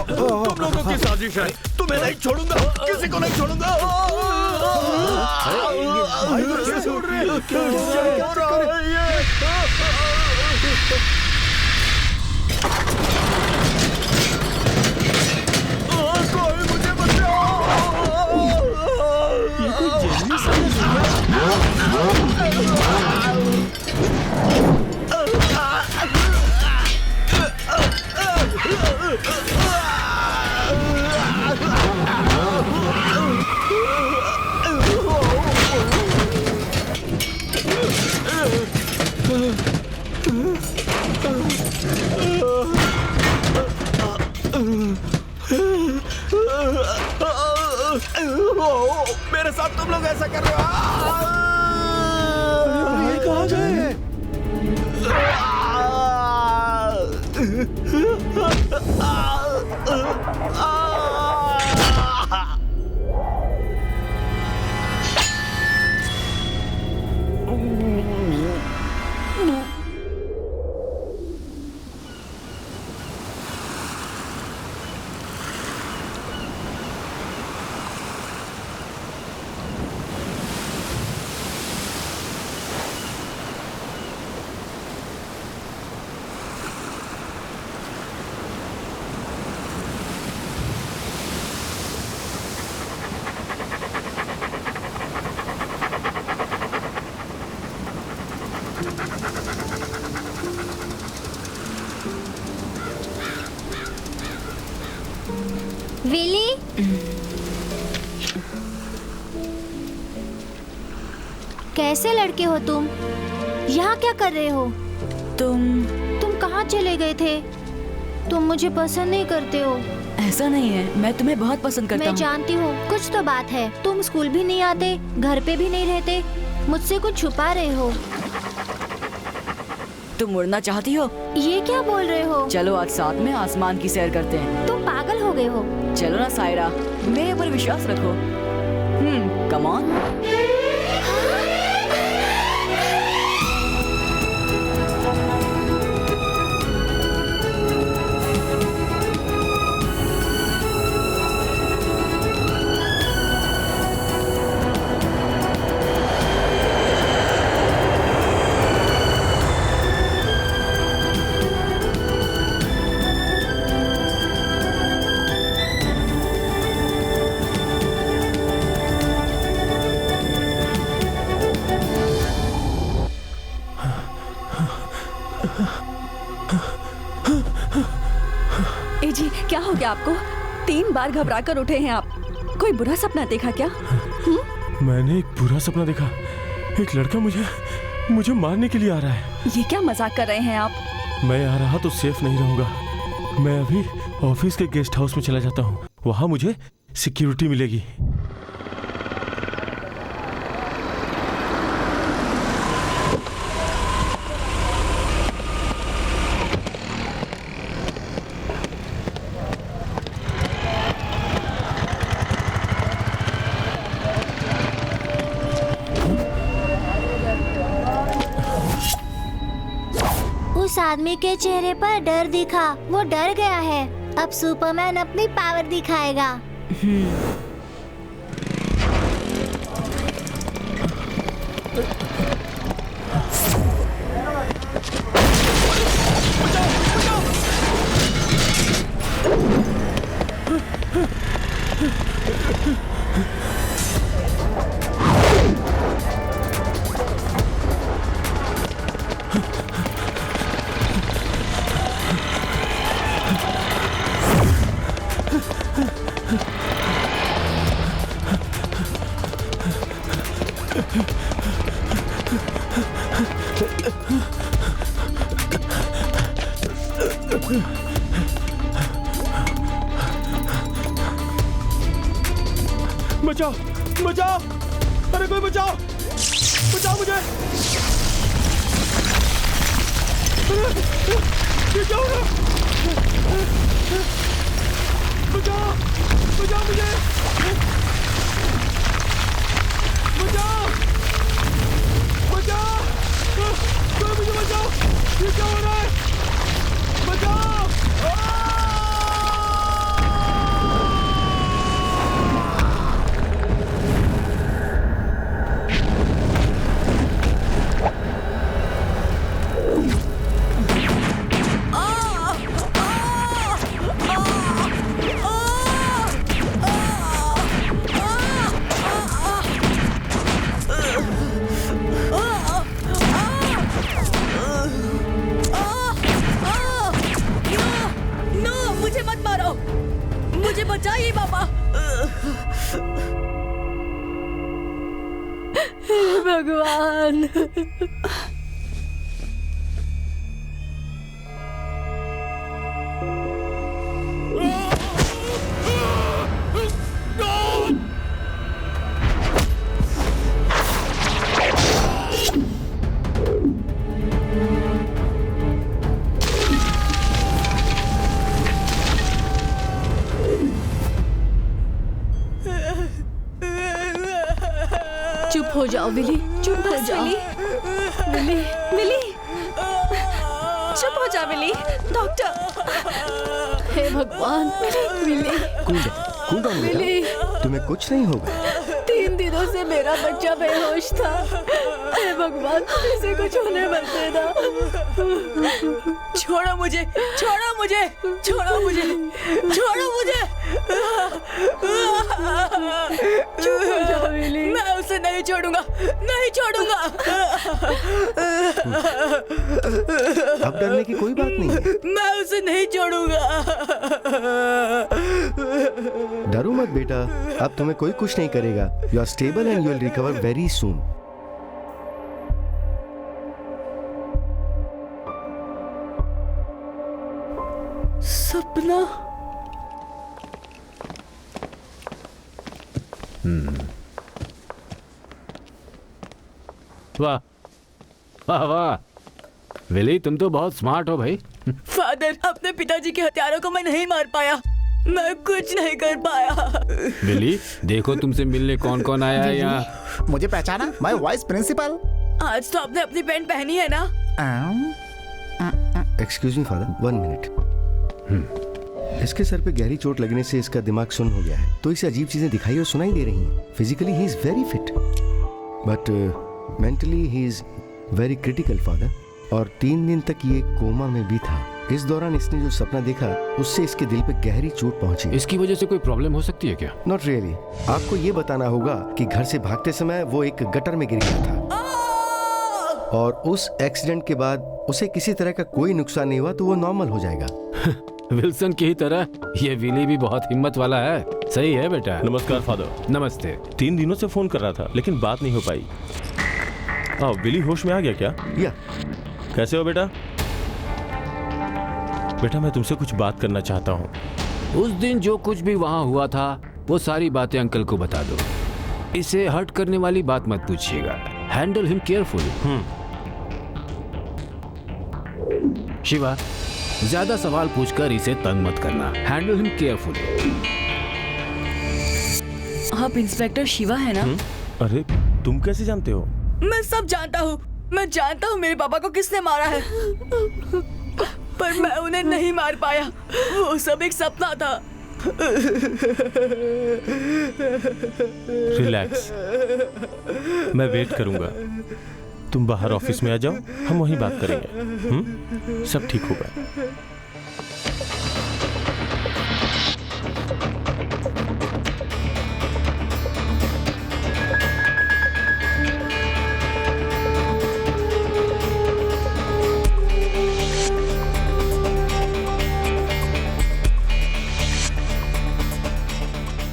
तुम लोगों की साजिश है। तुम्हें नहीं छोड़ूंगा, किसी को नहीं छोड़ूंगा। क्या हो रहा है ये? कोई मुझे मेरे साथ तुम लोग ऐसा कर रहे हो? कहाँ गए? विली, कैसे लड़के हो तुम? यहाँ क्या कर रहे हो? तुम कहाँ चले गए थे? तुम मुझे पसंद नहीं करते हो। ऐसा नहीं है, मैं तुम्हें बहुत पसंद करता हूँ। मैं जानती हूँ, कुछ तो बात है। तुम स्कूल भी नहीं आते, घर पे भी नहीं रहते, मुझसे कुछ छुपा रहे हो। तुम उड़ना चाहती हो? ये क्या बोल रहे हो? चलो आज साथ में आसमान की सैर करते हैं। तुम पागल हो गए हो। चलो ना सायरा, मेरे ऊपर विश्वास रखो। Come on. जी क्या हो गया आपको? 3 बार घबरा कर उठे हैं आप। कोई बुरा सपना देखा क्या? मैंने एक बुरा सपना देखा। एक लड़का मुझे मारने के लिए आ रहा है। ये क्या मजाक कर रहे हैं आप? मैं यहाँ रहा तो सेफ नहीं रहूंगा। मैं अभी ऑफिस के गेस्ट हाउस में चला जाता हूँ, वहाँ मुझे सिक्योरिटी मिलेगी। उस आदमी के चेहरे पर डर दिखा, वो डर गया है। अब सुपरमैन अपनी पावर दिखाएगा। बचाओ बचाओ, अरे कोई बचाओ, बचाओ मुझे। ये क्या हो रहा? बचाओ बचाओ मुझे, बचाओ बचाओ, कोई मुझे बचाओ। ये क्या हो रहा है? बचाओ। मुझे बचाइए पापा। हे भगवान। चुप हो जाओ विली, चुप हो जाओ विली, विली, चुप हो जा विली। डॉक्टर, हे भगवान, विली, कूल डाउन बेटा, तुम्हें कुछ नहीं होगा। 3 दिनों से मेरा बच्चा बेहोश था। हे भगवान, इसे कुछ होने मत देना। छोड़ो मुझे, छोड़ो मुझे, छोड़ो मुझे, छोड़ो मुझे। चुप हो जाओ विली। मैं उसे नहीं छोड़ूंगा, नहीं छोड़ूंगा। अब डरने की कोई बात नहीं है। मैं उसे नहीं छोड़ूंगा। डरो मत बेटा, अब तुम्हें कोई कुछ नहीं करेगा। You are stable and you will recover very soon. Sapna. वाह वाह वाह, विली तुम तो बहुत स्मार्ट हो भाई। फादर, अपने पिताजी के हथियारों को मैं नहीं मार पाया, मैं कुछ नहीं कर पाया। विली देखो तुमसे मिलने कौन कौन आया है यहाँ। मुझे पहचाना? मैं वाइस प्रिंसिपल। आज तो आपने अपनी पैंट पहनी है ना? Excuse me father, 1 minute. इसके सर पे गहरी चोट लगने से इसका दिमाग सुन्न हो गया है, तो इसे अजीब चीजें दिखाई और सुनाई दे रही हैं। Physically he is very fit, but mentally he is very critical father. और 3 दिन तक ये कोमा में भी था। इस दौरान इसने जो सपना देखा उससे इसके दिल पे गहरी चोट पहुंची। इसकी वजह से कोई प्रॉब्लम हो सकती है क्या? Not really. आपको ये बताना होगा कि घर से भागते समय वो एक गटर में गिर गया था, और उस एक्सीडेंट के बाद उसे किसी तरह का कोई नुकसान नहीं हुआ, तो वो नॉर्मल हो जाएगा। विल्सन की ही तरह ये विली भी बहुत हिम्मत वाला है। सही है बेटा। नमस्कार फादर। नमस्ते। 3 दिनों से फोन कर रहा था लेकिन बात नहीं हो पाई। विली होश में आ गया क्या? या कैसे हो बेटा? बेटा मैं तुमसे कुछ बात करना चाहता हूँ। उस दिन जो कुछ भी वहाँ हुआ था वो सारी बातें अंकल को बता दो। इसे हर्ट करने वाली बात मत पूछिएगा। Handle him carefully. शिवा, ज्यादा सवाल पूछकर इसे तंग मत करना। Handle him carefully. आप इंस्पेक्टर शिवा है ना? अरे तुम कैसे जानते हो? मैं सब जानता हूँ। मैं जानता हूँ मेरे पापा को किसने मारा है, पर मैं उन्हें नहीं मार पाया। वो सब एक सपना था। रिलैक्स, मैं वेट करूंगा। तुम बाहर ऑफिस में आ जाओ, हम वहीं बात करेंगे। सब ठीक होगा।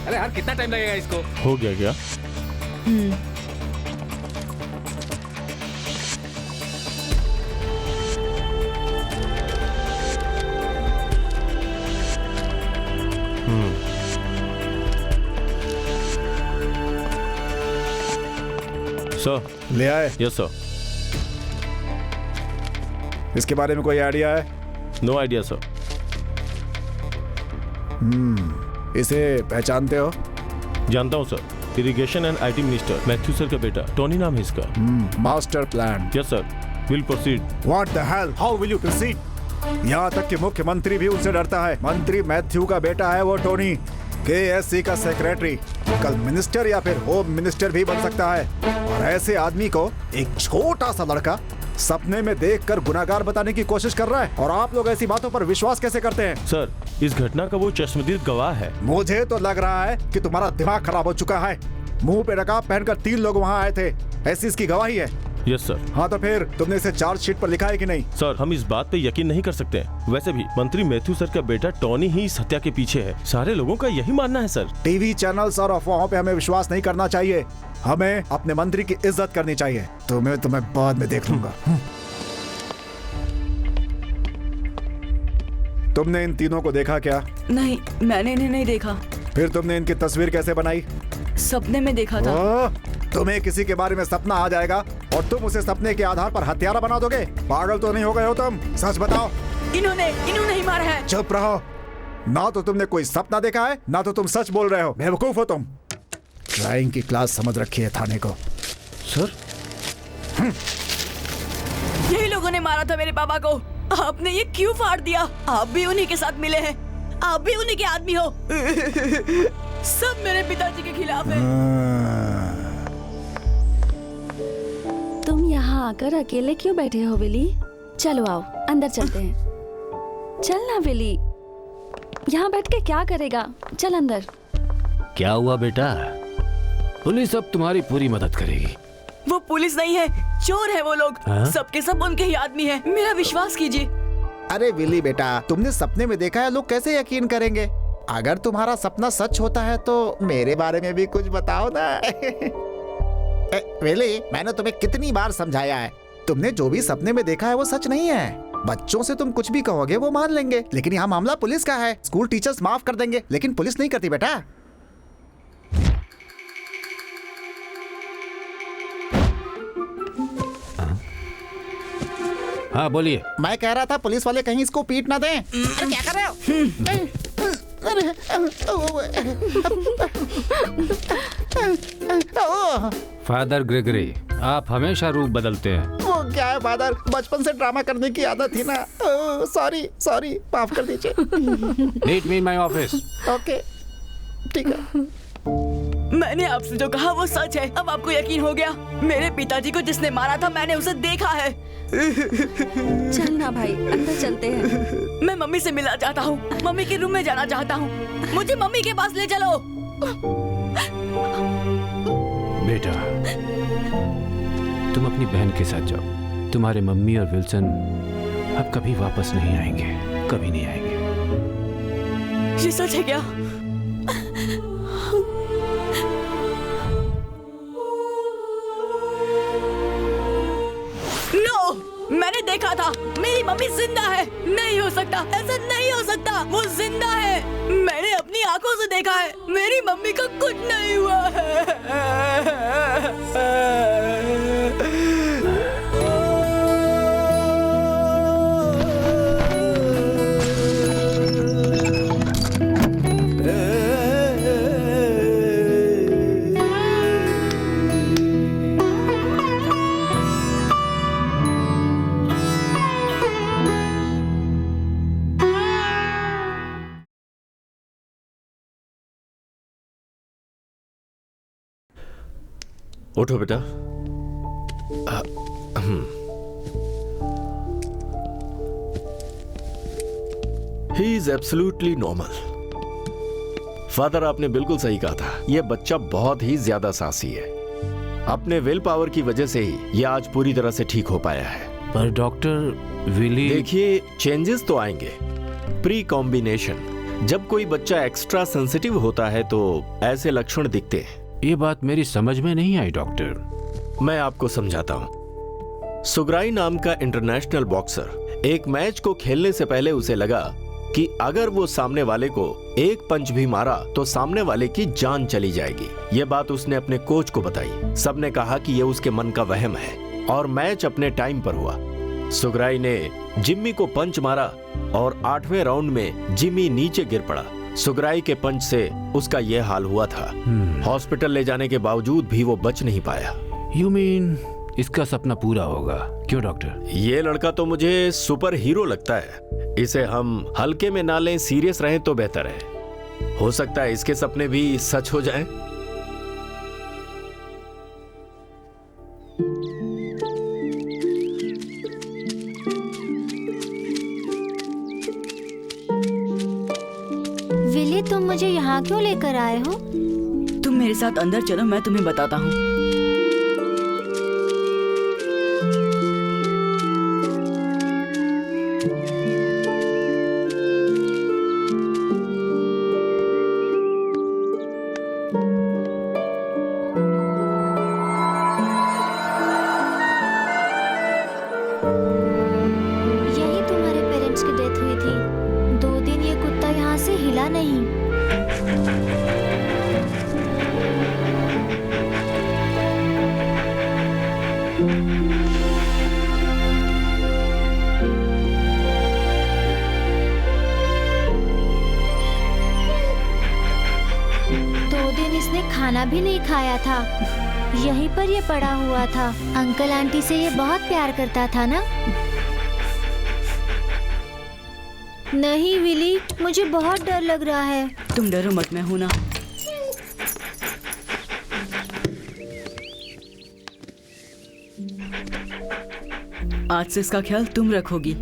अरे यार कितना टाइम लगेगा इसको? हो गया क्या? सर ले आए? Yes sir. इसके बारे में कोई आइडिया है? No idea sir. इसे पहचानते हो? जानता हूँ sir. Irrigation and IT minister Matthew sir का बेटा टोनी नाम है इसका। Master plan. Yes sir, will proceed. What the hell, how will you proceed? यहाँ तक कि मुख्यमंत्री भी उनसे डरता है। मंत्री मैथ्यू का बेटा है वो टोनी, KSC का सेक्रेटरी, कल मिनिस्टर या फिर होम मिनिस्टर भी बन सकता है। और ऐसे आदमी को एक छोटा सा लड़का सपने में देखकर गुनाहगार बताने की कोशिश कर रहा है, और आप लोग ऐसी बातों पर विश्वास कैसे करते हैं? सर, इस घटना का वो चश्मदीद गवाह है। मुझे तो लग रहा है कि तुम्हारा दिमाग खराब हो चुका है। मुंह पे नकाब पहनकर 3 लोग वहाँ आए थे, ऐसी इसकी गवाही है। Yes sir. हाँ तो फिर तुमने इसे चार्जशीट पर लिखा है कि नहीं? सर, हम इस बात पे यकीन नहीं कर सकते। वैसे भी मंत्री मैथ्यू सर का बेटा टोनी ही इस हत्या के पीछे है। सारे लोगों का यही मानना है सर। टीवी चैनल्स और अफवाहों पे हमें विश्वास नहीं करना चाहिए। हमें अपने मंत्री की इज्जत करनी चाहिए। तो मैं तुम्हें बाद में देख लूंगा। तुमने इन तीनों को देखा क्या? नहीं, मैंने इन्हें नहीं देखा। फिर तुमने इनकी तस्वीर कैसे बनाई? सपने में देखा था। तुम्हें किसी के बारे में सपना आ जाएगा और तुम उसे सपने के आधार पर हत्यारा बना दोगे? पागल तो नहीं हो गए हो तुम? सच बताओ। इन्होंने ही मारा है। चुप रहो। ना तो तुमने कोई सपना देखा है, ना तो तुम सच बोल रहे हो। बेवकूफ हो तुम। ड्राइंग की क्लास समझ रखी है थाने को। सर, यही लोगों ने मारा था मेरे पापा को। आपने ये क्यों फाड़ दिया? आप भी उन्हीं के साथ मिले हैं। आप भी उन्हीं के आदमी हो। सब मेरे पिताजी के खिलाफ है। तुम यहाँ आकर अकेले क्यों बैठे हो विली? चलो आओ, अंदर चलते हैं। चल ना विली, यहाँ बैठ के क्या करेगा? चल अंदर। क्या हुआ बेटा? पुलिस अब तुम्हारी पूरी मदद करेगी। वो पुलिस नहीं है, चोर है वो लोग। सबके सब उनके ही आदमी हैं। मेरा विश्वास कीजिए। अरे विली बेटा, तुमने सपने में देखा है, लोग कैसे यकीन करेंगे? अगर तुम्हारा सपना सच होता है तो मेरे बारे में भी कुछ बताओ ना। विली, मैंने तुम्हें कितनी बार समझाया है, तुमने जो भी सपने में देखा है वो सच नहीं है। बच्चों से तुम कुछ भी कहोगे वो मान लेंगे, लेकिन यहाँ मामला पुलिस का है। स्कूल टीचर्स माफ कर देंगे, लेकिन पुलिस नहीं करती बेटा। हाँ बोलिए। मैं कह रहा था पुलिस वाले कहीं इसको पीट ना दें। अरे क्या कर रहे हो? फादर ग्रेगरी, आप हमेशा रूप बदलते हैं। वो क्या है फादर, बचपन से ड्रामा करने की आदत थी ना। सॉरी, माफ कर दीजिए। Meet me in my office. Okay, ठीक है। मैंने आपसे जो कहा वो सच है। अब आपको यकीन हो गया। मेरे पिताजी को जिसने मारा था मैंने उसे देखा है। चल ना भाई, अंदर चलते हैं। मैं मम्मी से मिलना चाहता हूँ। मम्मी के रूम में जाना चाहता हूँ। मुझे मम्मी के पास ले चलो। बेटा, तुम अपनी बहन के साथ जाओ। तुम्हारे मम्मी और विल्सन अब कभी वापस नहीं आएंगे, कभी नहीं आएंगे। ये सच है क्या? मैंने देखा था, मेरी मम्मी जिंदा है। नहीं हो सकता, ऐसा नहीं हो सकता, वो जिंदा है। मैंने अपनी आंखों से देखा है, मेरी मम्मी को कुछ नहीं हुआ उठो बेटा। He is absolutely normal. Father, आपने बिल्कुल सही कहा था, यह बच्चा बहुत ही ज्यादा साहसी है। अपने विल पावर की वजह से ही यह आज पूरी तरह से ठीक हो पाया है। पर डॉक्टर विली, देखिए, चेंजेस तो आएंगे। प्री कॉम्बिनेशन, जब कोई बच्चा एक्स्ट्रा सेंसिटिव होता है तो ऐसे लक्षण दिखते हैं। ये बात मेरी समझ में नहीं आई डॉक्टर। मैं आपको समझाता हूं। सुगराई नाम का इंटरनेशनल बॉक्सर एक मैच को खेलने से पहले उसे लगा कि अगर वो सामने वाले को एक पंच भी मारा तो सामने वाले की जान चली जाएगी। ये बात उसने अपने कोच को बताई। सबने कहा कि ये उसके मन का वहम है और मैच अपने टाइम पर हुआ। सुगराई ने जिम्मी को पंच मारा और 8वें राउंड में जिम्मी नीचे गिर पड़ा। सुगराई के पंच से उसका यह हाल हुआ था। हॉस्पिटल ले जाने के बावजूद भी वो बच नहीं पाया। यू मीन इसका सपना पूरा होगा? क्यों डॉक्टर? ये लड़का तो मुझे सुपर हीरो लगता है। इसे हम हल्के में ना लें, सीरियस रहें तो बेहतर है। हो सकता है इसके सपने भी सच हो जाएं। विली, तुम मुझे यहाँ क्यों लेकर आए हो? तुम मेरे साथ अंदर चलो, मैं तुम्हें बताता हूँ। यही तुम्हारे पेरेंट्स की डेथ हुई थी। 2 दिन ये कुत्ता यहाँ से हिला नहीं। इसने खाना भी नहीं खाया था, यहीं पर ये पड़ा हुआ था। अंकल आंटी से ये बहुत प्यार करता था ना? नहीं विली, मुझे बहुत डर लग रहा है। तुम डरो मत, मैं हूं ना। आज से इसका ख्याल तुम रखोगी।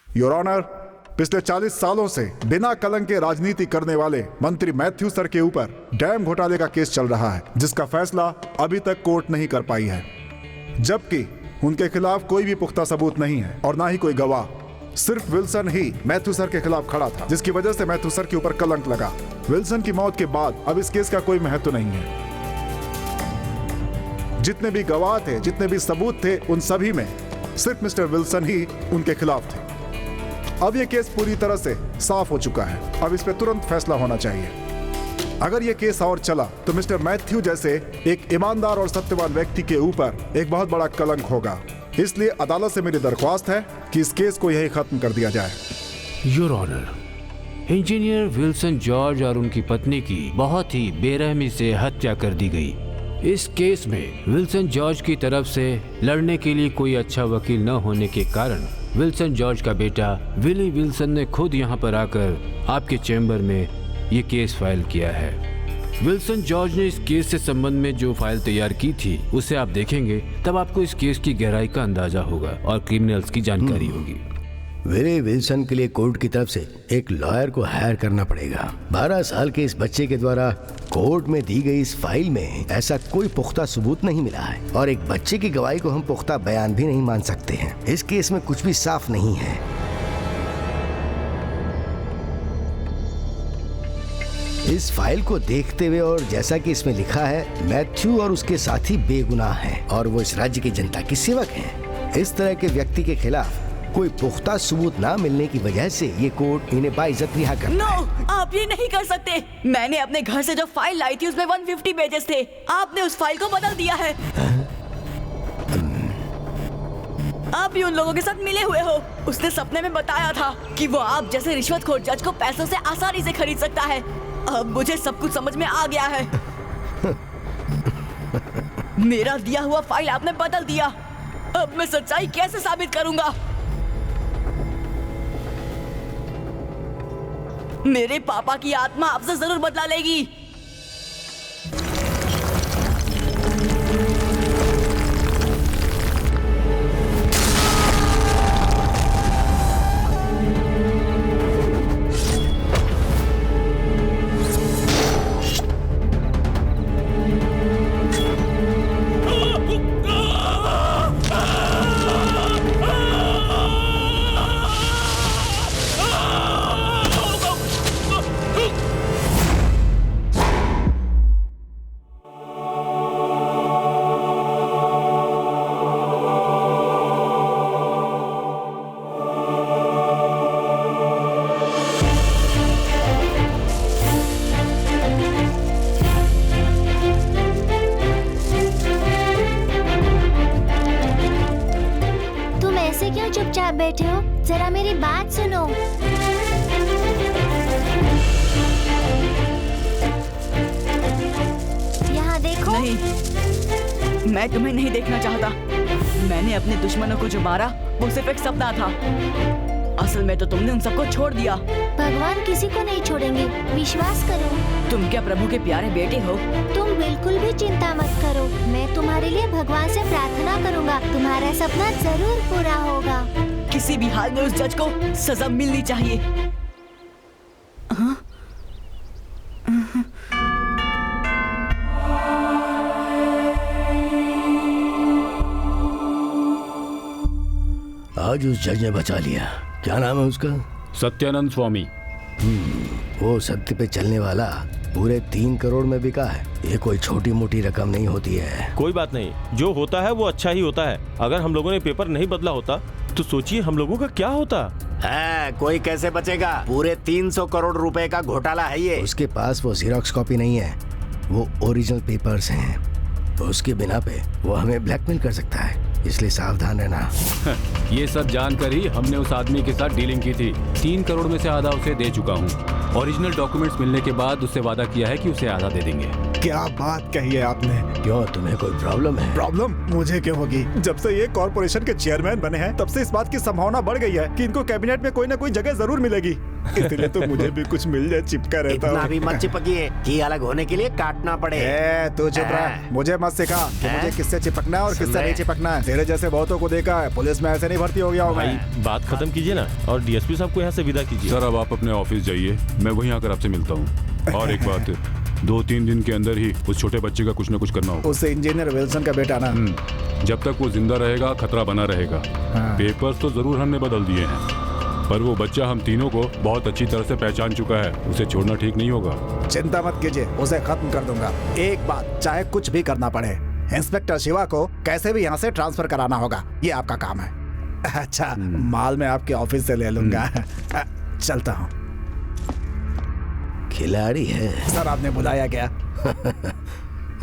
योर ऑनर, पिछले 40 सालों से बिना कलंक के राजनीति करने वाले मंत्री मैथ्यू सर के ऊपर डैम घोटाले का केस चल रहा है, जिसका फैसला अभी तक कोर्ट नहीं कर पाई है। जबकि उनके खिलाफ कोई भी पुख्ता सबूत नहीं है और ना ही कोई गवाह। सिर्फ विल्सन ही मैथ्यू सर के खिलाफ खड़ा था, जिसकी वजह से मैथ्यू सर के ऊपर कलंक लगा। विल्सन की मौत के बाद अब इस केस का कोई महत्व नहीं है। जितने भी गवाह थे, जितने भी सबूत थे, उन सभी में सिर्फ मिस्टर विल्सन ही उनके खिलाफ थे। अब यह केस पूरी तरह से साफ हो चुका है। अब इस पे तुरंत फैसला होना चाहिए। अगर यह केस और चला तो मिस्टर मैथ्यू जैसे एक ईमानदार और सत्यवान व्यक्ति के ऊपर एक बहुत बड़ा कलंक होगा। इसलिए अदालत से मेरी दरख्वास्त है कि इस केस को यही खत्म कर दिया जाए। Your honour, engineer Wilson George और उनकी पत्नी की बहुत ही बेरहमी से हत्या कर दी गई। इस केस में विल्सन जॉर्ज की तरफ से लड़ने के लिए कोई अच्छा वकील न होने के कारण विल्सन जॉर्ज का बेटा विली विल्सन ने खुद यहाँ पर आकर आपके चैम्बर में ये केस फाइल किया है। विल्सन जॉर्ज ने इस केस से संबंध में जो फाइल तैयार की थी उसे आप देखेंगे तब आपको इस केस की गहराई का अंदाजा होगा और क्रिमिनल्स की जानकारी होगी। विली विल्सन के लिए कोर्ट की तरफ से एक लॉयर को हायर करना पड़ेगा। 12 साल के इस बच्चे के द्वारा कोर्ट में दी गई इस फाइल में ऐसा कोई पुख्ता सबूत नहीं मिला है और एक बच्चे की गवाही को हम पुख्ता बयान भी नहीं मान सकते हैं। इस केस में कुछ भी साफ नहीं है। इस फाइल को देखते हुए और जैसा कि इसमें लिखा है, मैथ्यू और उसके साथी बेगुनाह हैं और वो इस राज्य की जनता के सेवक हैं। इस तरह के व्यक्ति के खिलाफ कोई पुख्ता सबूत ना मिलने की वजह से ये कोर्ट इन्हें बाइज्जत रिहा करता है। आप ये नहीं कर सकते। मैंने अपने घर से जो फाइल लाई थी उसमें 150 पेजेस थे। आपने उस फाइल को बदल दिया है। आप भी उन लोगों के साथ मिले हुए हो। उसने सपने में बताया था कि वो आप जैसे रिश्वतखोर जज को पैसों से आसानी से खरीद सकता है। अब मुझे सब कुछ समझ में आ गया है। मेरा दिया हुआ फाइल आपने बदल दिया। अब मैं सच्चाई कैसे साबित करूंगा? मेरे पापा की आत्मा आपसे जरूर बदला लेगी। बैठे हो, जरा मेरी बात सुनो। यहाँ देखो। नहीं, मैं तुम्हें नहीं देखना चाहता। मैंने अपने दुश्मनों को जो मारा वो सिर्फ एक सपना था। असल में तो तुमने उन सबको छोड़ दिया। भगवान किसी को नहीं छोड़ेंगे, विश्वास करो। तुम क्या प्रभु के प्यारे बेटे हो? तुम बिल्कुल भी चिंता मत करो। मैं तुम्हारे लिए भगवान से प्रार्थना करूँगा। तुम्हारा सपना जरूर पूरा होगा। किसी भी हाल में उस जज को सजा मिलनी चाहिए। आज उस जज ने बचा लिया। क्या नाम है उसका? सत्यानंद स्वामी। वो सत्य पे चलने वाला पूरे 3 करोड़ में बिका है। ये कोई छोटी मोटी रकम नहीं होती है। कोई बात नहीं, जो होता है वो अच्छा ही होता है। अगर हम लोगों ने पेपर नहीं बदला होता तो सोचिए हम लोगों का क्या होता है। कोई कैसे बचेगा? पूरे 300 करोड़ रुपए का घोटाला है ये। उसके पास वो जीरोक्स कॉपी नहीं है, वो ओरिजिनल पेपर्स हैं। उसके बिना पे वो हमें ब्लैकमेल कर सकता है, इसलिए सावधान रहना। ये सब जानकर ही हमने उस आदमी के साथ डीलिंग की थी। 3 करोड़ में से आधा उसे दे चुका हूँ। ओरिजिनल डॉक्यूमेंट्स मिलने के बाद उससे वादा किया है कि उसे आधा दे देंगे। क्या बात कही है आपने? क्यों, तुम्हें कोई प्रॉब्लम है? प्रॉब्लम मुझे क्यों होगी? जब से ये कॉर्पोरेशन के चेयरमैन बने हैं तब से इस बात की संभावना बढ़ गई है कि इनको कैबिनेट में कोई ना कोई जगह जरूर मिलेगी। इसलिए तो मुझे भी कुछ मिल जाए, चिपका रहता हूँ। इतना भी मत चिपकिए कि अलग होने के लिए काटना पड़े। तू चुप रह, मुझे मत सिखा कि मुझे किससे चिपकना है और किससे नहीं चिपकना है। तेरे जैसे बहुतों को देखा है, पुलिस में ऐसे नहीं भर्ती हो गया हूँ मैं। बात खत्म कीजिए ना और डीएसपी साहब को यहाँ से विदा कीजिए। सर अब आप अपने ऑफिस जाइए, मैं वहीं आकर आपसे मिलता हूँ। और एक बात, 2-3 दिन के अंदर ही उस छोटे बच्चे का कुछ न कुछ करना होगा। उस इंजीनियर विल्सन का बेटा ना। जब तक वो जिंदा रहेगा खतरा बना रहेगा। पेपर्स तो जरूर हमने बदल दिए हैं, पर वो बच्चा हम तीनों को बहुत अच्छी तरह से पहचान चुका है। उसे छोड़ना ठीक नहीं होगा। चिंता मत कीजिए, उसे खत्म कर दूंगा। एक बात, चाहे कुछ भी करना पड़े, इंस्पेक्टर शिवा को कैसे भी यहाँ से ट्रांसफर कराना होगा। ये आपका काम है। अच्छा, माल मैं आपके ऑफिस से ले लूंगा। चलता हूँ। खिलाड़ी है। सर आपने बुलाया क्या?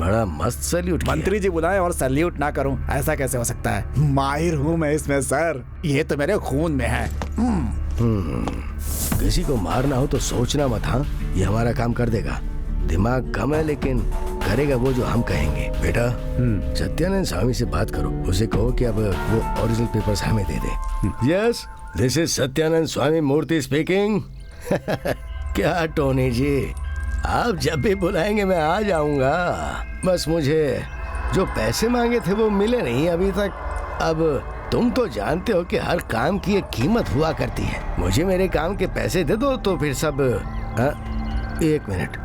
बड़ा मस्त सैल्यूट। मंत्री जी बुलाए और सैल्यूट ना करूं, ऐसा कैसे हो सकता है? माहिर हूं मैं इसमें सर, ये तो मेरे खून में है। किसी को मारना हो तो सोचना मत। हाँ, ये हमारा काम कर देगा। दिमाग कम है लेकिन करेगा वो जो हम कहेंगे। बेटा सत्यानंद स्वामी से बात करो, उसे कहो कि अब वो ओरिजिनल पेपर्स हमें दे दे। Yes, this is Satyanand Swami Murthy speaking. क्या टोनी जी, आप जब भी बुलाएंगे मैं आ जाऊंगा। बस मुझे जो पैसे मांगे थे वो मिले नहीं अभी तक। अब तुम तो जानते हो कि हर काम की एक कीमत हुआ करती है। मुझे मेरे काम के पैसे दे दो तो फिर सब। एक मिनट,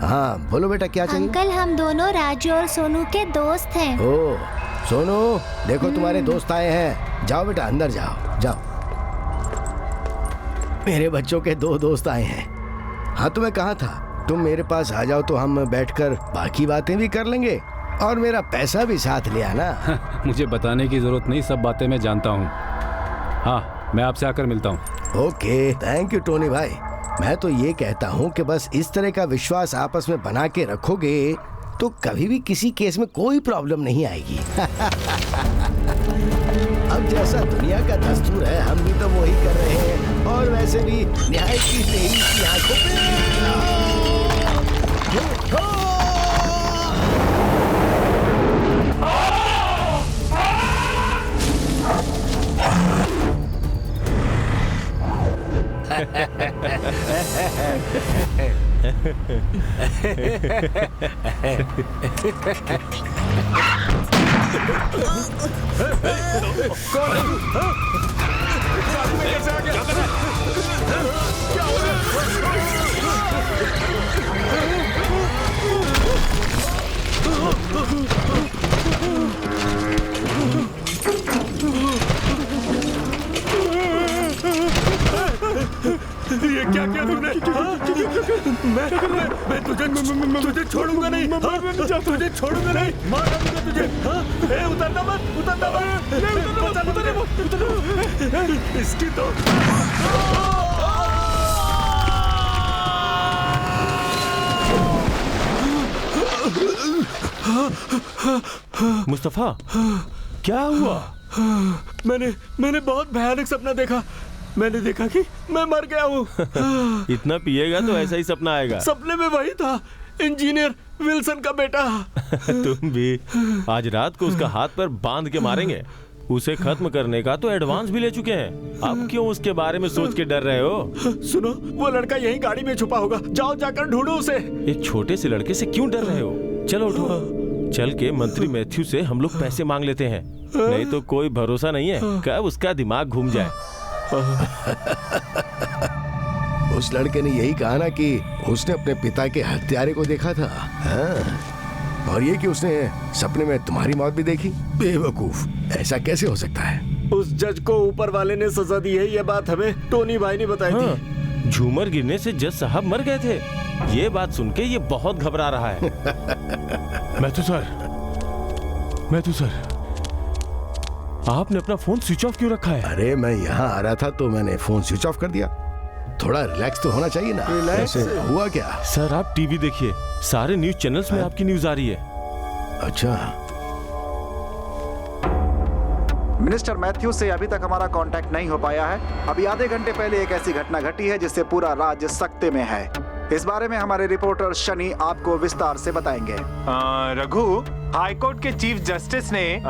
हाँ बोलो बेटा क्या चाहिए? अंकल, हम दोनों राजू और सोनू के दोस्त हैं। ओ सोनू, देखो तुम्हारे दोस्त आए हैं। जाओ बेटा अंदर जाओ जाओ। मेरे बच्चों के 2 दोस्त आए हैं। हाँ तो मैं कहा था, तुम मेरे पास आ जाओ तो हम बैठकर बाकी बातें भी कर लेंगे और मेरा पैसा भी साथ ले आना। मुझे बताने की जरूरत नहीं, सब बातें मैं जानता हूँ। हाँ, मैं आपसे आकर मिलता हूँ। ओके, थैंक यू टोनी भाई। मैं तो ये कहता हूँ कि बस इस तरह का विश्वास आपस में बना के रखोगे तो कभी भी किसी केस में कोई प्रॉब्लम नहीं आएगी। अब जैसा दुनिया का दस्तूर है हम भी तो वही कर रहे हैं, और वैसे भी न्याय की तेजी की आंखों पे। ये क्या किया तूने? मैं तुझे छोड़ूंगा नहीं। तुझे छोड़ूंगा नहीं, मार दूंगा तुझे। उतरना मत। इसकी तो मुस्तफा, क्या हुआ? मैंने बहुत भयानक सपना देखा। मैंने देखा कि मैं मर गया हूँ। इतना पिएगा तो ऐसा ही सपना आएगा। सपने में वही था, इंजीनियर विल्सन का बेटा। तुम भी आज रात को उसका हाथ पर बांध के मारेंगे। उसे खत्म करने का तो एडवांस भी ले चुके हैं। अब क्यों उसके बारे में सोच के डर रहे हो? सुनो, वो लड़का यहीं गाड़ी में छुपा होगा। जाओ जाकर ढूंढो उसे। एक छोटे से लड़के से क्यों डर रहे हो? चलो उठो, चल के मंत्री मैथ्यू से हम लोग पैसे मांग लेते हैं। नहीं तो कोई भरोसा नहीं है कब उसका दिमाग घूम जाए। उस लड़के ने यही कहा ना कि उसने अपने पिता के हत्यारे को देखा था। हाँ। और ये कि उसने सपने में तुम्हारी मौत भी देखी। बेवकूफ, ऐसा कैसे हो सकता है? उस जज को ऊपर वाले ने सजा दी है, ये बात हमें टोनी भाई ने बताई थी। झूमर गिरने से जज साहब मर गए थे। ये बात सुन के ये बहुत घबरा रहा है। मैथ्यू सर, आपने अपना फोन स्विच ऑफ क्यों रखा है? अरे मैं यहाँ आ रहा था तो मैंने फोन स्विच ऑफ कर दिया। थोड़ा रिलैक्स तो होना चाहिए ना। रिलैक्स हुआ क्या? सर आप टीवी देखिए, सारे न्यूज चैनल्स में आपकी न्यूज आ रही है। अच्छा। मिनिस्टर मैथ्यू से अभी तक हमारा कांटेक्ट नहीं हो पाया है। अभी आधे घंटे पहले एक ऐसी घटना घटी है जिससे पूरा राज्य सख्ते में है। इस बारे में हमारे रिपोर्टर शनि आपको विस्तार से बताएंगे। रघु, हाईकोर्ट के चीफ जस्टिस ने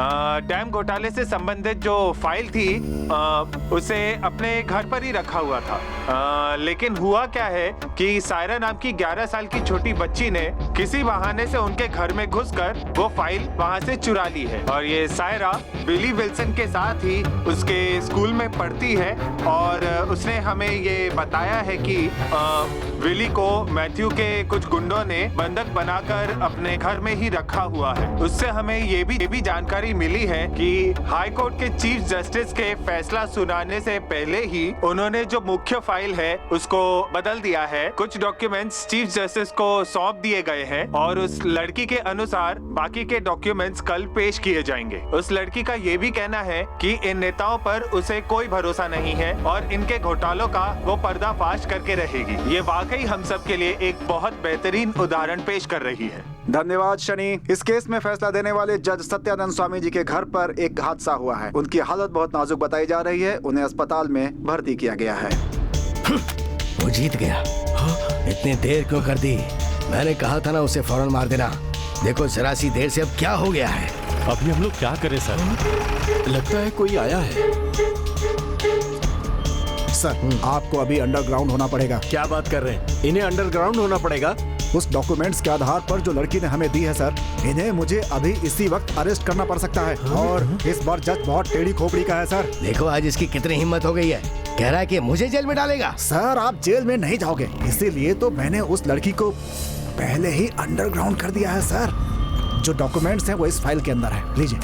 डैम घोटाले से संबंधित जो फाइल थी उसे अपने घर पर ही रखा हुआ था। लेकिन हुआ क्या है कि सायरा नाम की 11 साल की छोटी बच्ची ने किसी बहाने से उनके घर में घुसकर वो फाइल वहां से चुरा ली है। और ये सायरा बिली विल्सन के साथ ही उसके स्कूल में पढ़ती है। और उसने हमें ये बताया है कि विली को मैथ्यू के कुछ गुंडों ने बंधक बनाकर अपने घर में ही रखा हुआ है। उससे हमें ये भी जानकारी मिली है कि हाई कोर्ट के चीफ जस्टिस के फैसला सुनाने से पहले ही उन्होंने जो मुख्य फाइल है उसको बदल दिया है। कुछ डॉक्यूमेंट्स चीफ जस्टिस को सौंप दिए गए हैं और उस लड़की के अनुसार बाकी के डॉक्यूमेंट्स कल पेश किए जाएंगे। उस लड़की का ये भी कहना है कि इन नेताओं पर उसे कोई भरोसा नहीं है और इनके घोटालों का वो पर्दाफाश करके रहेगी। ये वाकई हम सब के लिए एक बहुत बेहतरीन उदाहरण पेश कर रही है। धन्यवाद शनि। इस केस में फैसला देने वाले जज सत्यानंद स्वामी जी के घर पर एक हादसा हुआ है। उनकी हालत बहुत नाजुक बताई जा रही है। उन्हें अस्पताल में भर्ती किया गया है। वो जीत गया। इतनी देर क्यों कर दी? मैंने कहा था ना उसे फौरन मार देना। देखो जरा सी देर से अब क्या हो गया है। अभी हम लोग क्या करें सर? लगता है कोई आया है। सर आपको अभी अंडरग्राउंड होना पड़ेगा। क्या बात कर रहे हैं? इन्हें अंडरग्राउंड होना पड़ेगा? उस डॉक्यूमेंट्स के आधार पर जो लड़की ने हमें दी है सर, इन्हें मुझे अभी इसी वक्त अरेस्ट करना पड़ सकता है। और इस बार जज बहुत टेढ़ी खोपड़ी का है सर। देखो आज इसकी कितनी हिम्मत हो गई है, कह रहा है कि मुझे जेल में डालेगा। सर आप जेल में नहीं जाओगे, इसीलिए तो मैंने उस लड़की को पहले ही अंडरग्राउंड कर दिया है सर। जो डॉक्यूमेंट्स हैं वो इस फाइल के अंदर है, लीजिए।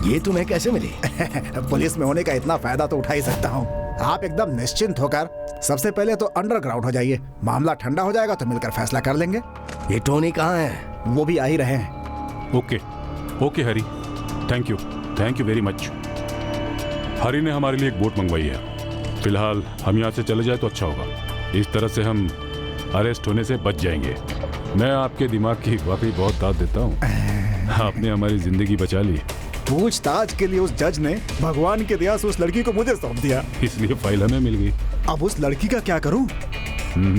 ये तुम्हें कैसे मिली? पुलिस में होने का इतना फायदा तो उठा ही सकता हूँ। आप एकदम निश्चिंत होकर सबसे पहले तो अंडरग्राउंड हो जाइए, मामला ठंडा हो जाएगा तो मिलकर फैसला कर लेंगे। ये टोनी कहाँ है? वो भी आ ही रहे हैं। Okay Hari, thank you very much. Hari ने हमारे लिए एक बोट मंगवाई है। फिलहाल हम यहाँ से चले जाए तो अच्छा होगा, इस तरह से हम अरेस्ट होने से बच जाएंगे। मैं आपके दिमाग की वाकई बहुत दाद देता हूँ, आपने हमारी जिंदगी बचा ली। पूछताछ के लिए उस जज ने भगवान के दया से उस लड़की को मुझे सौंप दिया, इसलिए फाइल हमें मिल गई। अब उस लड़की का क्या करूं?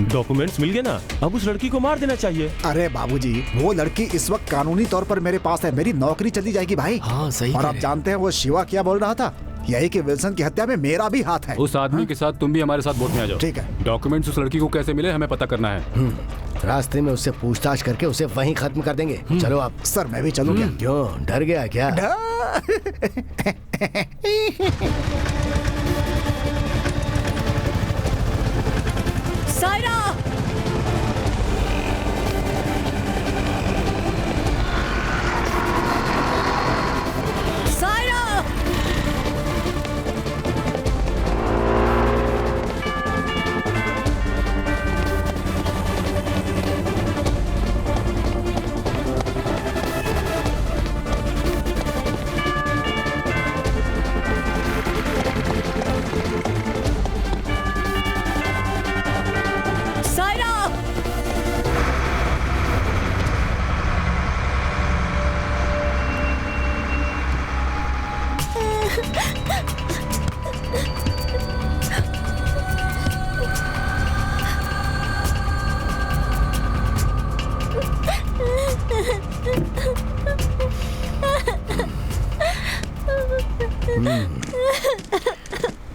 डॉक्यूमेंट्स मिल गए ना, अब उस लड़की को मार देना चाहिए। अरे बाबूजी, वो लड़की इस वक्त कानूनी तौर पर मेरे पास है, मेरी नौकरी चली जाएगी भाई। हाँ सही। और आप जानते हैं वो शिवा क्या बोल रहा था? यही कि विल्सन की हत्या में मेरा भी हाथ है। उस आदमी के साथ तुम भी हमारे साथ बोट में आ जाओ। ठीक है। डॉक्यूमेंट्स उस लड़की को कैसे मिले हमें पता करना है। रास्ते में उससे पूछताछ करके उसे वहीं खत्म कर देंगे। चलो आप। सर मैं भी चलूं क्या? क्यों, डर गया क्या? सायरा! सायरा!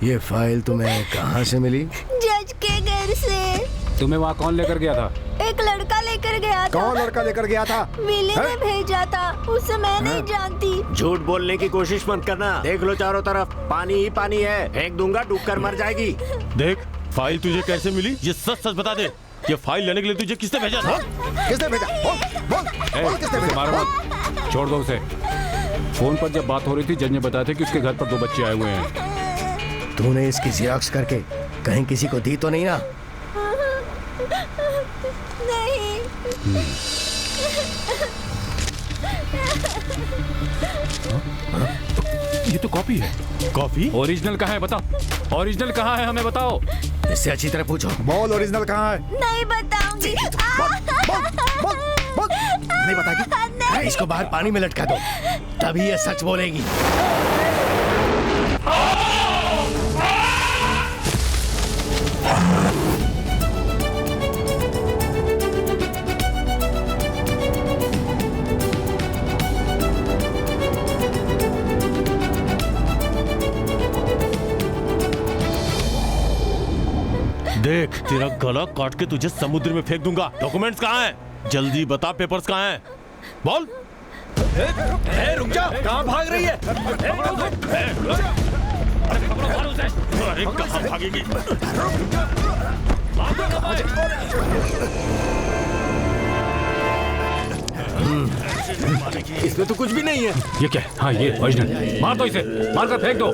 ये फाइल तुम्हें कहाँ से मिली? जज के घर से। तुम्हें वहाँ कौन लेकर गया था? एक लड़का लेकर गया था। कौन लड़का लेकर गया था? विली ने भेजा था, उसे मैं नहीं जानती। झूठ बोलने की कोशिश मत करना, देख लो चारों तरफ पानी ही पानी है, फेंक दूंगा डूबकर मर जाएगी। देख फाइल तुझे कैसे मिली, ये सच सच बता दे। ये फाइल लेने के लिए तुझे किसने भेजा था? किसने भेजा? बोल किसने भेजा? मारो मत, छोड़ दो उसे। फोन पर जब बात हो रही थी जज ने बताया था कि उसके घर पर 2 बच्चे आए हुए हैं। तूने इसकी ज़ेरॉक्स करके कहीं किसी को दी तो नहीं ना? नहीं। ये तो कॉपी है। कॉपी? ओरिजिनल कहाँ है बताओ, ओरिजिनल कहाँ है हमें बताओ। इससे अच्छी तरह पूछो। बोल ओरिजिनल कहाँ है? नहीं बताऊंगी। बोल नहीं बताएगी? इसको बाहर पानी में लटका दो, तभी ये सच बोलेगी। देख तेरा गला काट के तुझे समुद्र में फेंक दूंगा। डॉक्यूमेंट्स कहाँ हैं? जल्दी बता, पेपर्स कहाँ हैं? बोल। रुक जा, कहाँ भाग रही है? अरे कहाँ भागेगी? इसमें तो कुछ भी नहीं है। ये क्या है? हाँ ये ओरिजिनल। मार दो इसे, मारकर फेंक दो।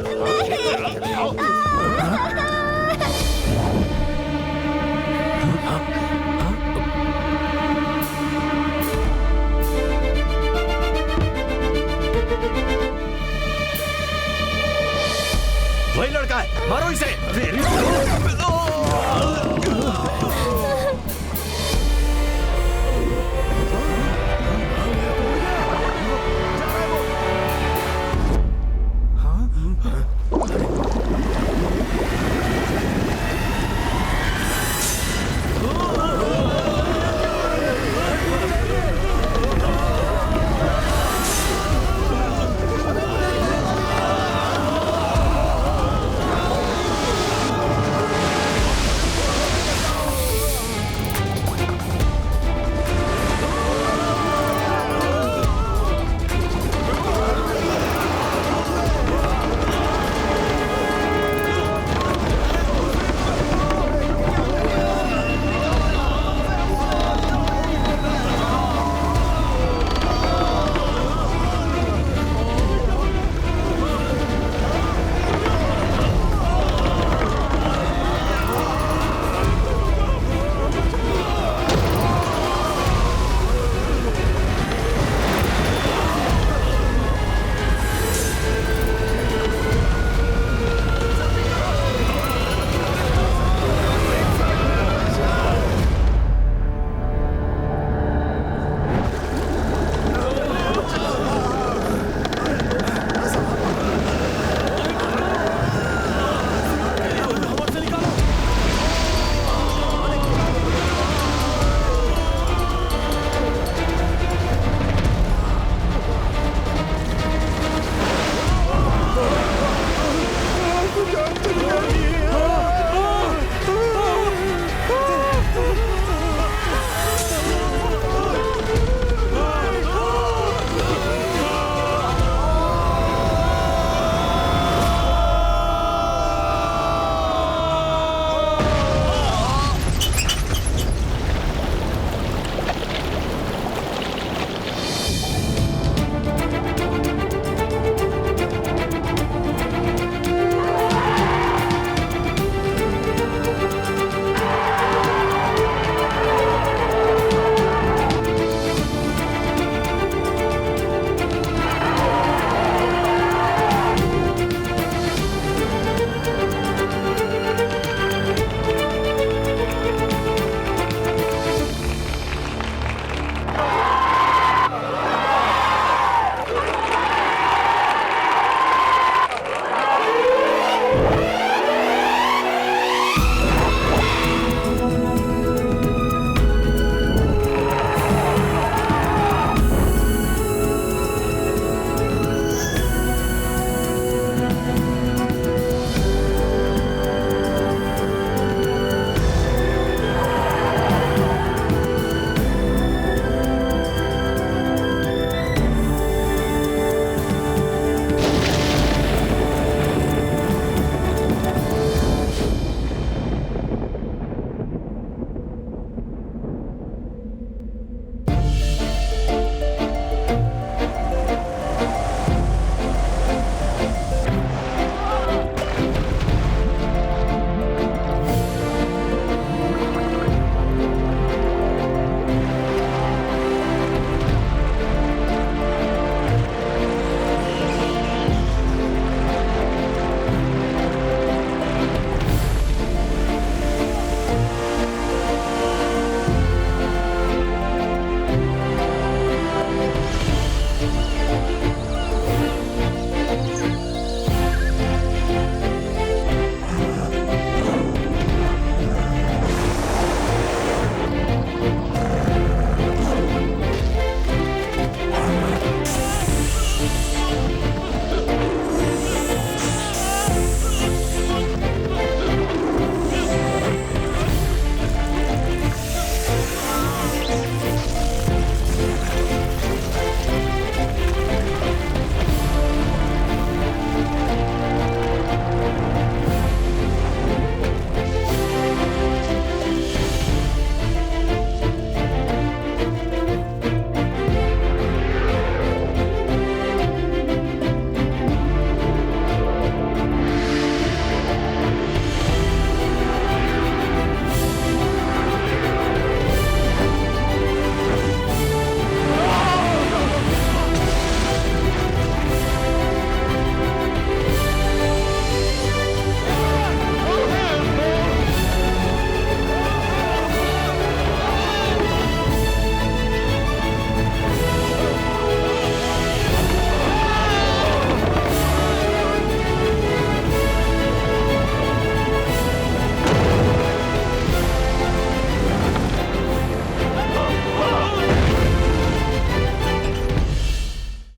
वही लड़का है, मारो इसे।